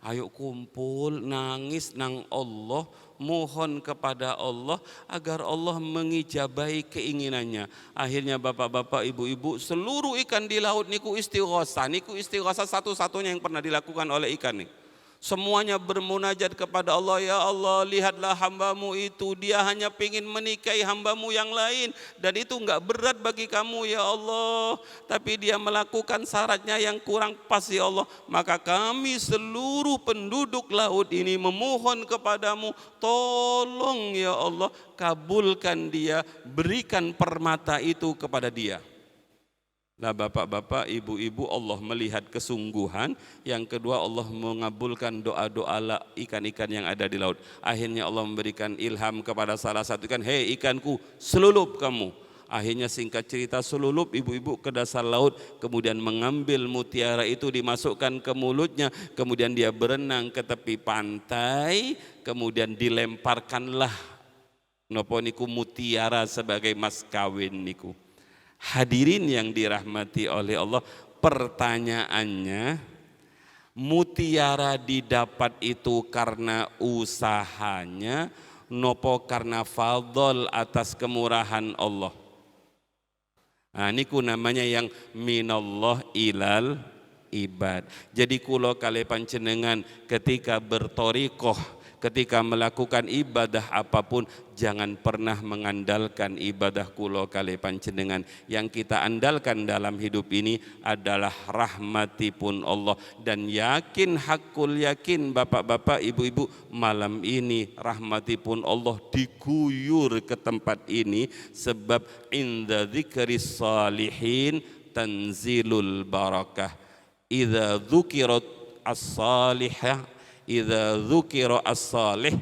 Ayo kumpul nangis nang Allah, mohon kepada Allah agar Allah mengijabahi keinginannya. Akhirnya bapak-bapak, ibu-ibu, seluruh ikan di laut niku istighosah satu-satunya yang pernah dilakukan oleh ikan nih. Semuanya bermunajat kepada Allah, ya Allah, lihatlah hambamu itu, dia hanya ingin menikahi hambamu yang lain, dan itu enggak berat bagi kamu ya Allah, tapi dia melakukan syaratnya yang kurang pas ya Allah. Maka kami seluruh penduduk laut ini memohon kepadamu, tolong ya Allah, kabulkan dia, berikan permata itu kepada dia. Nah bapak-bapak, ibu-ibu, Allah melihat kesungguhan. Yang kedua, Allah mengabulkan doa-doa ikan-ikan yang ada di laut. Akhirnya Allah memberikan ilham kepada salah satu ikan, hei ikanku, selulup kamu. Akhirnya singkat cerita selulup ibu-ibu ke dasar laut, kemudian mengambil mutiara itu dimasukkan ke mulutnya, kemudian dia berenang ke tepi pantai, kemudian dilemparkanlah nopo niku mutiara sebagai mas kawin niku. Hadirin yang dirahmati oleh Allah, pertanyaannya, mutiara didapat itu karena usahanya nopo karena fadl atas kemurahan Allah? Nah niku namanya yang minallah ilal ibad. Jadi kulo kali panjenengan ketika bertorikoh, ketika melakukan ibadah apapun, jangan pernah mengandalkan ibadah kulo kali panjenengan. Yang kita andalkan dalam hidup ini adalah rahmatipun Allah. Dan yakin, hakul yakin bapak-bapak, ibu-ibu, malam ini rahmatipun Allah diguyur ke tempat ini, sebab inda dzikris salihin tanzilul barakah. Idza dzukirat as-salihah, idza dzukira as-salih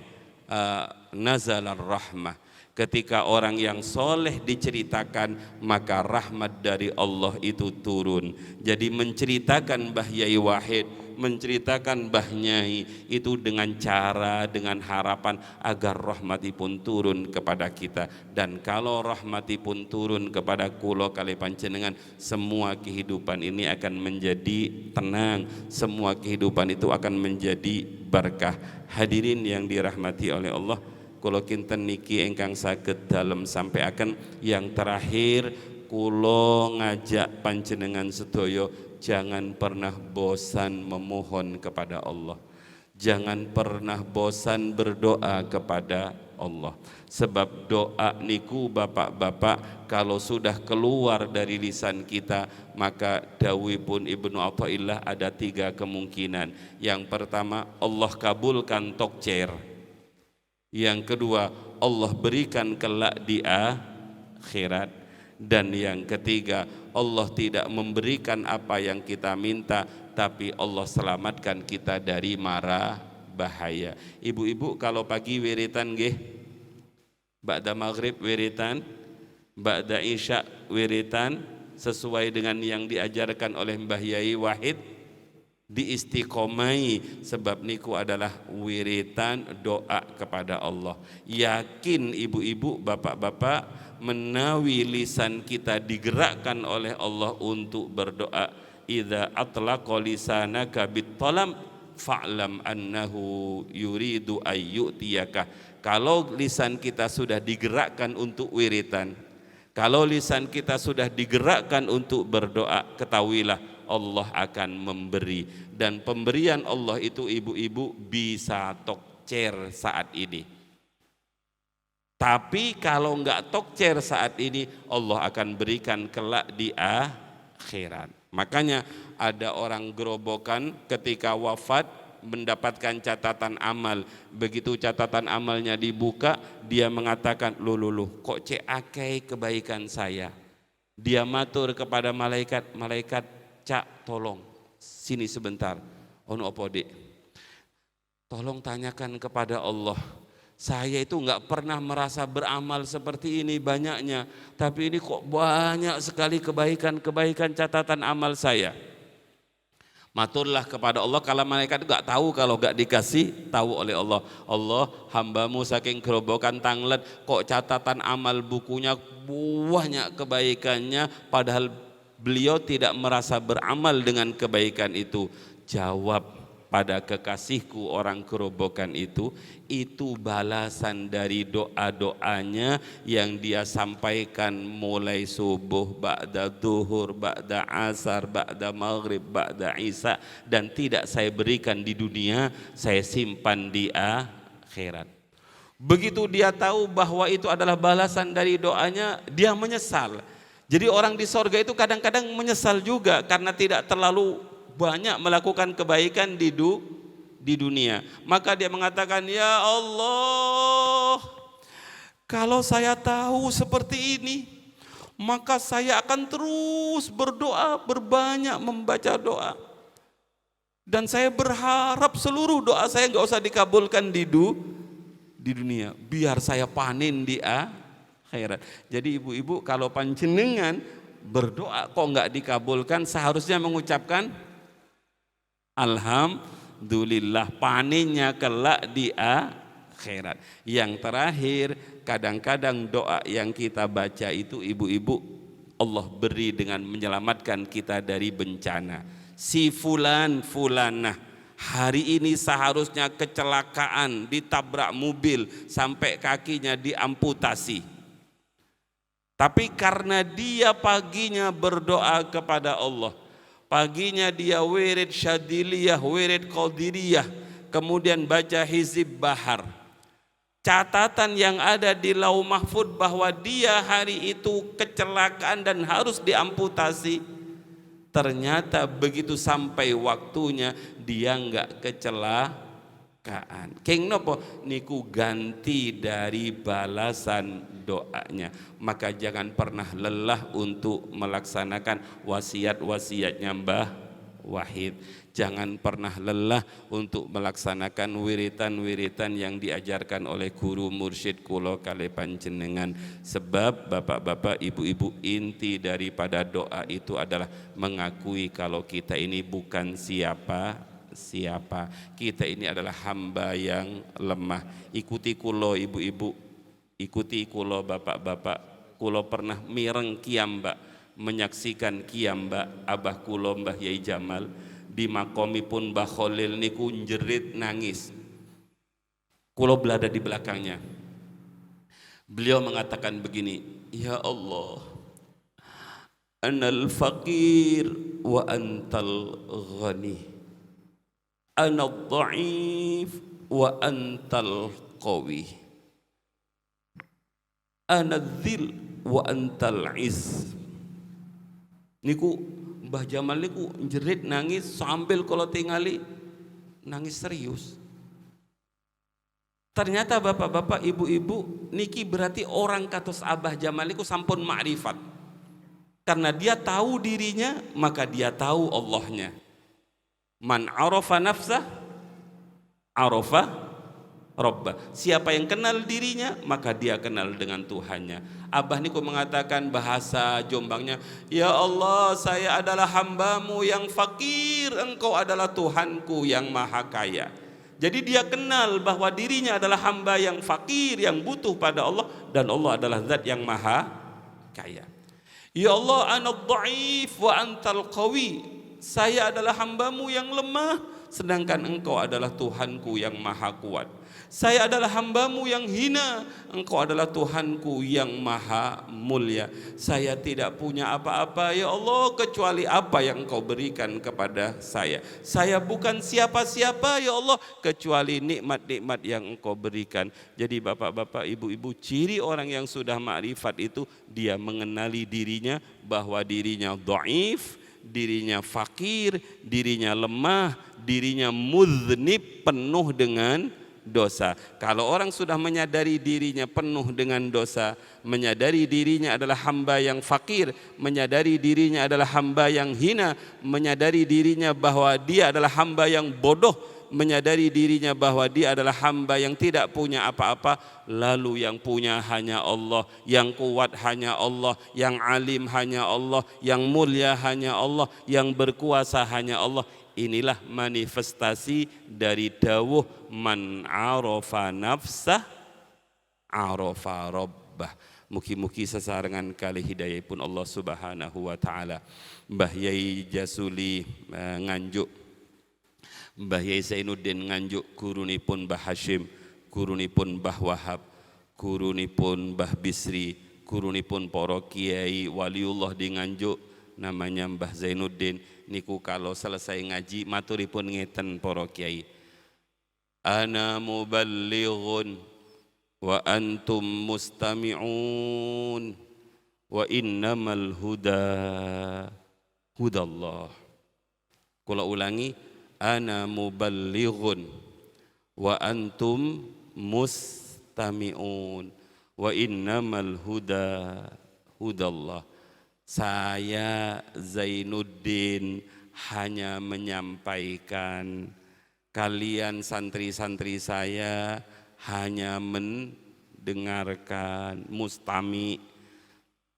nazalar rahmah. Ketika orang yang soleh diceritakan, maka rahmat dari Allah itu turun. Jadi menceritakan Mbah Yai Wahid, menceritakan Mbah Nyai itu dengan cara, dengan harapan agar rahmatipun turun kepada kita. Dan kalau rahmatipun turun kepada kulo kali panjenengan, semua kehidupan ini akan menjadi tenang, semua kehidupan itu akan menjadi berkah. Hadirin yang dirahmati oleh Allah, kulo kinten niki engkang saged dalem sampai akan yang terakhir, kulo ngajak panjenengan sedaya, jangan pernah bosan memohon kepada Allah. Jangan pernah bosan berdoa kepada Allah. Sebab doa niku bapak-bapak, kalau sudah keluar dari lisan kita, maka dawuhipun Ibnu Athaillah ada 3 kemungkinan. Yang pertama, Allah kabulkan tokcer. Yang kedua, Allah berikan kelak di akhirat. Dan yang ketiga, Allah tidak memberikan apa yang kita minta, tapi Allah selamatkan kita dari mara bahaya. Ibu-ibu kalau pagi wiritan nggih, ba'da maghrib wiritan, ba'da isya wiritan, sesuai dengan yang diajarkan oleh Mbah Yai Wahid, diistiqomai, sebab niku adalah wiritan doa kepada Allah. Yakin ibu-ibu, bapak-bapak, menawi lisan kita digerakkan oleh Allah untuk berdoa, idza atlaqa lisanaka bit-talam fa'lam annahu yuridu ayyutiyaka. Kalau lisan kita sudah digerakkan untuk wiritan, kalau lisan kita sudah digerakkan untuk berdoa, ketahuilah Allah akan memberi. Dan pemberian Allah itu ibu-ibu bisa tokcer saat ini. Tapi kalau enggak tokcer saat ini, Allah akan berikan kelak di akhirat. Makanya ada orang gerobokan ketika wafat mendapatkan catatan amal. Begitu catatan amalnya dibuka, dia mengatakan, loh, kok akai kebaikan saya. Dia matur kepada malaikat, malaikat, cak tolong sini sebentar. Ono opo dek? Tolong tanyakan kepada Allah. Saya itu enggak pernah merasa beramal seperti ini banyaknya, tapi ini kok banyak sekali kebaikan-kebaikan catatan amal saya. Maturlah kepada Allah, kalau malaikat enggak tahu, kalau enggak dikasih tahu oleh Allah. Allah, hambamu saking gerobokan tanglet, kok catatan amal bukunya banyak kebaikannya, padahal beliau tidak merasa beramal dengan kebaikan itu. Jawab pada kekasihku orang gerobokan itu balasan dari doa-doanya yang dia sampaikan mulai subuh, ba'da duhur, ba'da asar, ba'da maghrib, ba'da isya, dan tidak saya berikan di dunia, saya simpan di akhirat. Begitu dia tahu bahwa itu adalah balasan dari doanya, dia menyesal. Jadi orang di sorga itu kadang-kadang menyesal juga karena tidak terlalu banyak melakukan kebaikan di dunia. Maka dia mengatakan, ya Allah, kalau saya tahu seperti ini, maka saya akan terus berdoa, berbanyak membaca doa. Dan saya berharap seluruh doa saya nggak usah dikabulkan di dunia, biar saya panen di akhirat. Jadi ibu-ibu, kalau panjenengan berdoa kok nggak dikabulkan, seharusnya mengucapkan alhamdulillah, panennya kelak di akhirat. Yang terakhir, kadang-kadang doa yang kita baca itu ibu-ibu, Allah beri dengan menyelamatkan kita dari bencana. Si fulan fulanah hari ini seharusnya kecelakaan, ditabrak mobil sampai kakinya diamputasi. Tapi karena dia paginya berdoa kepada Allah, paginya dia wirid syadiliyah, wirid qadiriyah, kemudian baca hizib bahar. Catatan yang ada di lauh mahfud bahwa dia hari itu kecelakaan dan harus diamputasi. Ternyata begitu sampai waktunya dia enggak kecelakaan. Keng nopo niku ganti dari balasan doanya. Maka jangan pernah lelah untuk melaksanakan wasiat-wasiatnya Mbah Wahid. Jangan pernah lelah untuk melaksanakan wiritan-wiritan yang diajarkan oleh guru mursyid kula kali panjenengan. Sebab bapak-bapak, ibu-ibu, inti daripada doa itu adalah mengakui kalau kita ini bukan siapa. Kita ini adalah hamba yang lemah. Ikuti kulo ibu-ibu, ikuti kulo bapak-bapak. Kulo pernah mireng kiambak, menyaksikan kiambak abah kulo Mbah Yai Jamal di makomipun Mbah Khalil niku jerit nangis. Kulo berada di belakangnya. Beliau mengatakan begini, ya Allah, anal faqir wa antal ghani, anal dhaif wa antal qawi, anal dhil wa antal iz. Niku Mbah Jamal niku jerit nangis sambil kalau tingali nangis serius. Ternyata bapak-bapak, ibu-ibu, niki berarti orang kados Abah Jamal niku sampun ma'rifat. Karena dia tahu dirinya, maka dia tahu Allahnya. Man arafa nafsah arafa Rabbah. Siapa yang kenal dirinya, maka dia kenal dengan Tuhannya. Abah niku mengatakan bahasa Jombangnya, ya Allah, saya adalah hambamu yang fakir, engkau adalah Tuhanku yang maha kaya. Jadi dia kenal bahwa dirinya adalah hamba yang fakir, yang butuh pada Allah, dan Allah adalah zat yang maha kaya. Ya Allah, ana dhaif wa antal qawi. Saya adalah hambamu yang lemah, sedangkan Engkau adalah Tuhanku yang maha kuat. Saya adalah hambamu yang hina, Engkau adalah Tuhanku yang maha mulia. Saya tidak punya apa-apa ya Allah kecuali apa yang Engkau berikan kepada saya. Saya bukan siapa-siapa ya Allah kecuali nikmat-nikmat yang Engkau berikan. Jadi bapak-bapak, ibu-ibu, ciri orang yang sudah makrifat itu dia mengenali dirinya bahwa dirinya dhaif, dirinya fakir, dirinya lemah, dirinya mudznib, penuh dengan dosa. Kalau orang sudah menyadari dirinya penuh dengan dosa, menyadari dirinya adalah hamba yang fakir, menyadari dirinya adalah hamba yang hina, menyadari dirinya bahwa dia adalah hamba yang bodoh, menyadari dirinya bahwa dia adalah hamba yang tidak punya apa-apa, lalu yang punya hanya Allah, yang kuat hanya Allah, yang alim hanya Allah, yang mulia hanya Allah, yang berkuasa hanya Allah. Inilah manifestasi dari dawuh man arafa nafsah arafa rabbah. Mugi-mugi sesarengan kali hidayah pun Allah Subhanahu wa taala. Mbah Yai Jasuli Nganjuk, Mbah Yai Zainuddin Nganjuk, gurunipun Mbah Hashim, gurunipun Mbah Wahab, gurunipun Mbah Bisri, gurunipun para kiai waliullah di Nganjuk namanya Mbah Zainuddin. Niku kalau selesai ngaji maturipun ngeten para kiai, ana muballighun wa antum mustami'un wa innamal huda hudallah. Kula ulangi, ana muballighun wa antum mustami'un wa innamal huda hudallah. Saya Zainuddin hanya menyampaikan, kalian santri-santri saya hanya mendengarkan, mustami.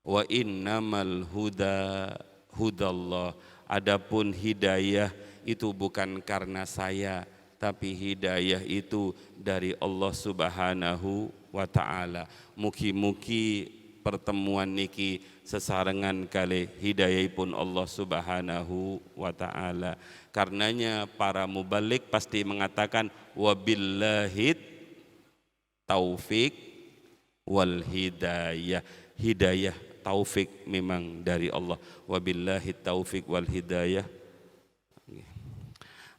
Wa innamal huda hudallah. Adapun hidayah itu bukan karena saya, tapi hidayah itu dari Allah Subhanahu wa taala. Mugi-mugi pertemuan niki sesarengan kali hidayahipun Allah Subhanahu wa taala. Karenanya para mubalik pasti mengatakan wabillahit taufik wal hidayah. Hidayah taufik memang dari Allah. Wabillahit taufik wal hidayah.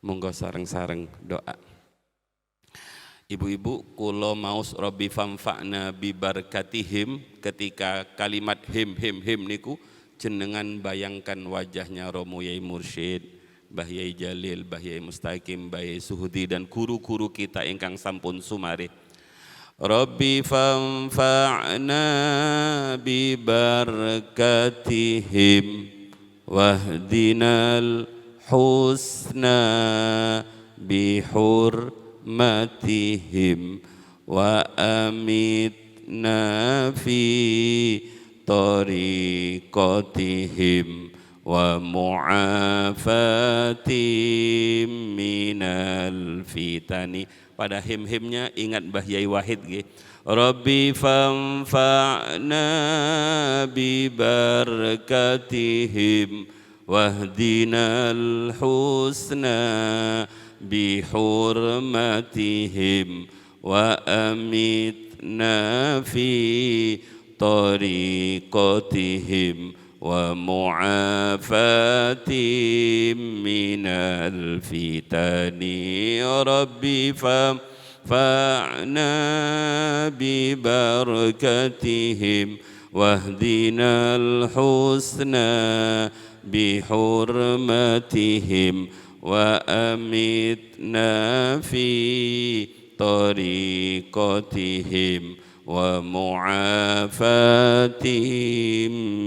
Monggo sareng-sareng doa. Ibu-ibu, kula maos Rabbi famfa'na bi barakatihim, ketika kalimat him niku jenengan bayangkan wajahnya Romo Yai Mursyid, Mbah Yai Jalil, Mbah Yai Mustaqim, Mbah Yai Suhudi dan guru-guru kita ingkang sampun sumare. Rabbi famfa'na bi barakatihim wahdinal husna bihur matihim wa amitna fi tariqatihim wa mu'afatim minal fitani. Pada him-himnya ingat Mbah Yai Wahid nggih. Rabbi famfa'na bi barakatihim wahdinal husna bihurmatihim wa amitna fi tariqatihim wa mu'afatim minal fitani. Rabbi fa'na bi barakatihim wahdinal husna bihurmatihim wa amitna fi tariqatihim wa mu'afatim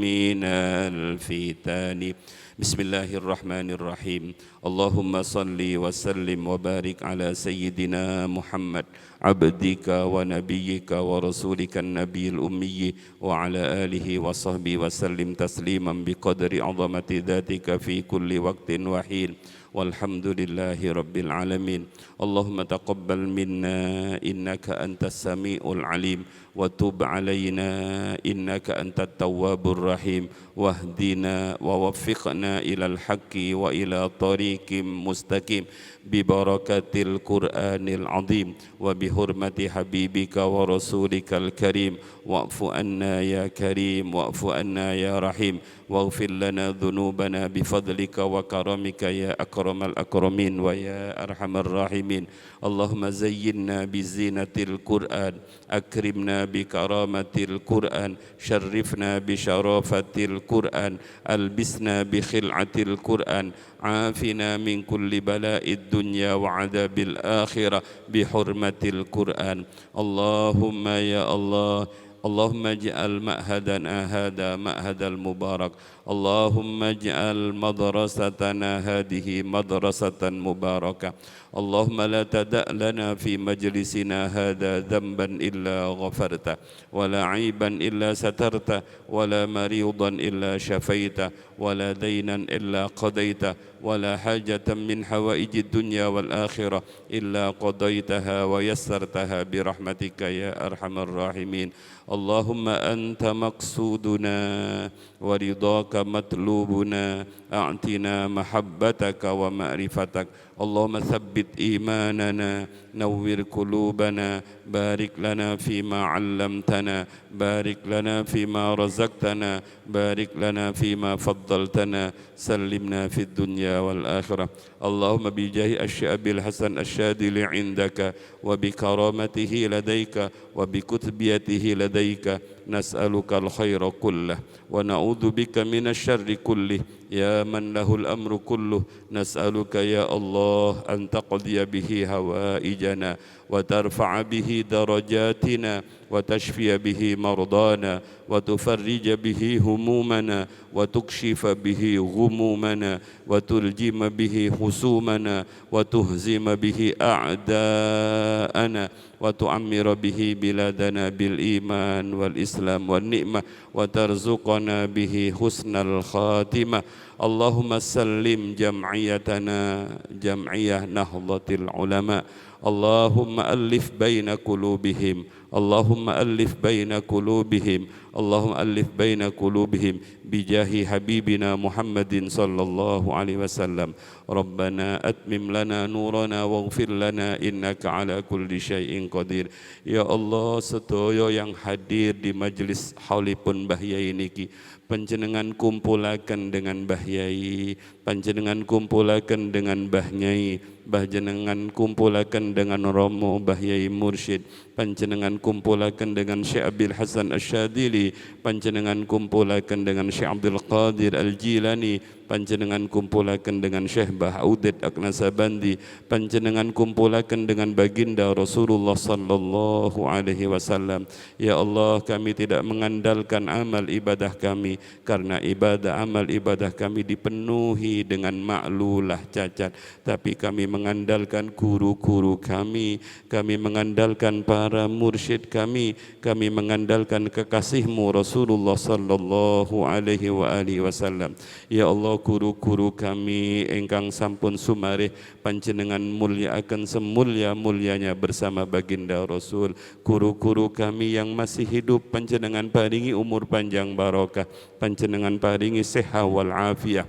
minal fitani. Bismillahirrahmanirrahim. Allahumma salli wa sallim wa barik ala sayyidina Muhammad abdika wa nabiyyika wa rasulika nabiyil ummi wa ala alihi wa sahbihi wa sallim tasliman biqadri azamati dhatika fi kulli waqtin wa hin. walhamdulillahi rabbil alamin. Allahumma taqabbal minna innaka antas samiul alim wa tub alaina innaka antat tawwabur rahim wahdina wa waffiqna ilal haqqi wa ila tariqim mustaqim bi barakatil Qur'anil azim wa bi hurmati habibika wa rasulikal karim wa'fu anna ya karim wa'fu anna ya rahim waghfir lana dhunubana bi fadlika wa karamika ya akramal akramin wa ya arhamar rahimin. Allahumma zayyinna bi zinatil Qur'an akrimna bi karamatil Qur'an syarrifna bi syarafatil Qur'an albisna bi khil'atil Qur'an عافنا من كل بلاء الدنيا وعذاب الآخرة بحرمة القرآن اللهم يا الله اللهم اجعل مأهدنا هذا مأهد المبارك اللهم اجعل مدرستنا هذه مدرسة مباركة اللهم لا تدع لنا في مجلسنا هذا ذنبا إلا غفرته ولا عيبا إلا سترته ولا مريضا إلا شفيته ولا دينا إلا قضيته ولا حاجة من حوائج الدنيا والآخرة إلا قضيتها ويسرتها برحمتك يا أرحم الراحمين اللهم أنت مقصودنا ورضاك مطلوبنا أعطنا محبتك ومعرفتك اللهم ثبت إيماننا نور قلوبنا بارك لنا فيما علمتنا بارك لنا فيما رزقتنا بارك لنا فيما فضلتنا سلمنا في الدنيا والآخرة اللهم بجاه الشعب الحسن الشاذلي عندك وبكرامته لديك وبكتبيته لديك نسألك الخير كله ونعوذ بك من الشر كله يا من له الأمر كله نسألك يا الله أن تقضي به هوائجنا وترفع به درجاتنا وتشفي به مرضانا وتفرج به همومنا وتكشف به غمومنا وتلجم به خصومنا وتهزم به أعداءنا وتعمر به بلادنا بالإيمان والإسلام والنعمة وترزقنا به حسن الخاتمة اللهم سلم جمعيتنا جمعية نهضة العلماء اللهم ألف بين قلوبهم اللهم ألف بين قلوبهم اللهم ألف بين قلوبهم بجاه حبيبنا محمد صلى الله عليه وسلم ربنا أتمم لنا نورنا واغفر لنا إنك على كل شيء قدير. Ya Allah, sedaya yang hadir di majlis haulipun Mbah Yai niki panjenengan kumpulaken dengan Mbah Yai, panjenengan kumpulaken dengan Mbah Nyai, panjenengan kumpulaken dengan Romo Mbah Yai Mursyid, panjenengan kumpulaken dengan Syekh Abil Hasan Asyadili, panjenengan kumpulaken dengan Syekh Abdul Qadir Al-Jilani, panjenengan kumpulaken dengan Syekh Mbah Udid Aknasabandi, panjenengan kumpulaken dengan baginda Rasulullah sallallahu alaihi wasallam. Ya Allah, kami tidak mengandalkan amal ibadah kami karena amal ibadah kami dipenuhi dengan maklulah cacat, tapi kami mengandalkan guru-guru kami mengandalkan para mursyid kami mengandalkan kekasihmu Rasulullah sallallahu alaihi wasallam. Ya Allah, guru-guru kami engkang sampun sumarih panjenengan mulyaaken semulya-mulyanya bersama baginda Rasul. Guru-guru kami yang masih hidup panjenengan paringi umur panjang barokah, panjenengan paringi sehat wal afiah.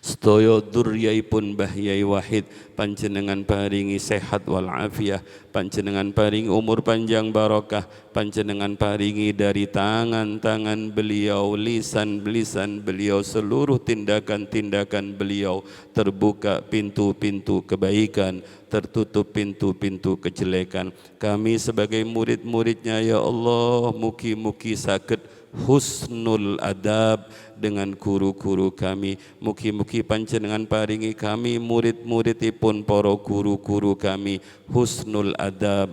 Sedaya dzurriyaipun Mbah Yai Wahid panjenengan paringi sehat wal afiah, panjenengan paringi umur panjang barokah, panjenengan paringi dari tangan-tangan beliau, lisan-lisan beliau, seluruh tindakan-tindakan beliau terbuka pintu-pintu kebaikan, tertutup pintu-pintu kejelekan. Kami sebagai murid-muridnya ya Allah, mugi-mugi sakit husnul adab dengan guru-guru kami. Mugi-mugi panjenengan paringi kami murid-muridipun para guru-guru kami husnul adab,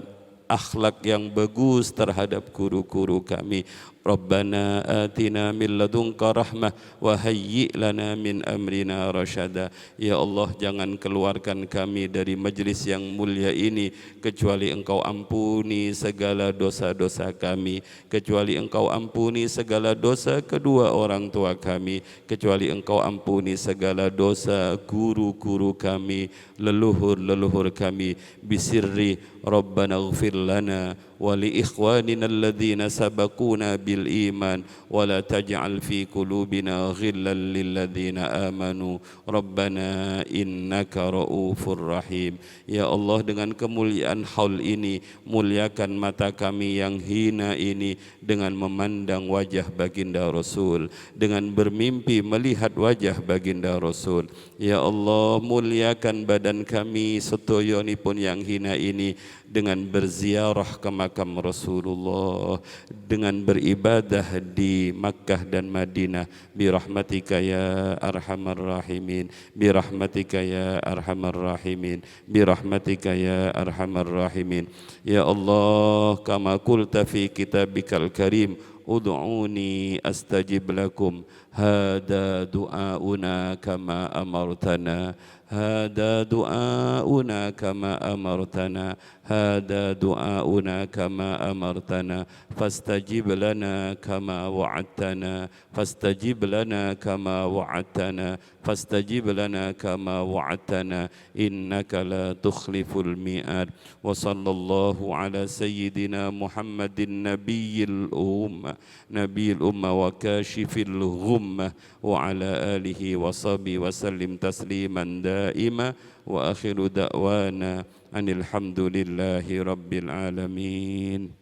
akhlak yang bagus terhadap guru-guru kami. Rabbana atina min ladunka rahmah wa hayyi' lana min amrina rasyada. Ya Allah, jangan keluarkan kami dari majlis yang mulia ini kecuali Engkau ampuni segala dosa-dosa kami, kecuali Engkau ampuni segala dosa kedua orang tua kami, kecuali Engkau ampuni segala dosa guru-guru kami, leluhur-leluhur kami, bisirri Rabbana ighfir lana wa li ikhwanina alladhina sabaquna bil iman wa la taj'al fi qulubina ghillan lil ladzina amanu Rabbana innaka raufur rahim. Ya Allah, dengan kemuliaan haul ini, muliakan mata kami yang hina ini dengan memandang wajah baginda Rasul, dengan bermimpi melihat wajah baginda Rasul. Ya Allah, muliakan badan kami setoyonipun yang hina ini dengan berziarah ke makam Rasulullah, dengan beribadah di Makkah dan Madinah, birahmatika ya arhamar rahimin, birahmatika ya arhamar rahimin, birahmatika ya arhamar rahimin. Ya Allah, kama qulta fi kitabikal karim, ud'uni astajib lakum, hada du'auna kama amartana, hada du'auna kama amartana, hada du'auna kama amartana, fastajib lana kama wa'adtana, fastajib lana kama wa'adtana, fastajib lana kama wa'adtana, innaka la tukhliful mi'ad. Wa sallallahu ala sayyidina Muhammadin nabiyil ummah wa kashifil ghummah wa ala alihi wa sahbihi wa sallim tasliman daima wa akhiru da'wana anil hamdulillahi rabbil alamin.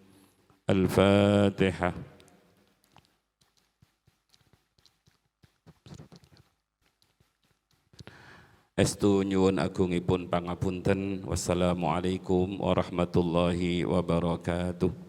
Al-Fatihah. Estu nyuwun agungipun pangapunten. Wassalamualaikum warahmatullahi wabarakatuh.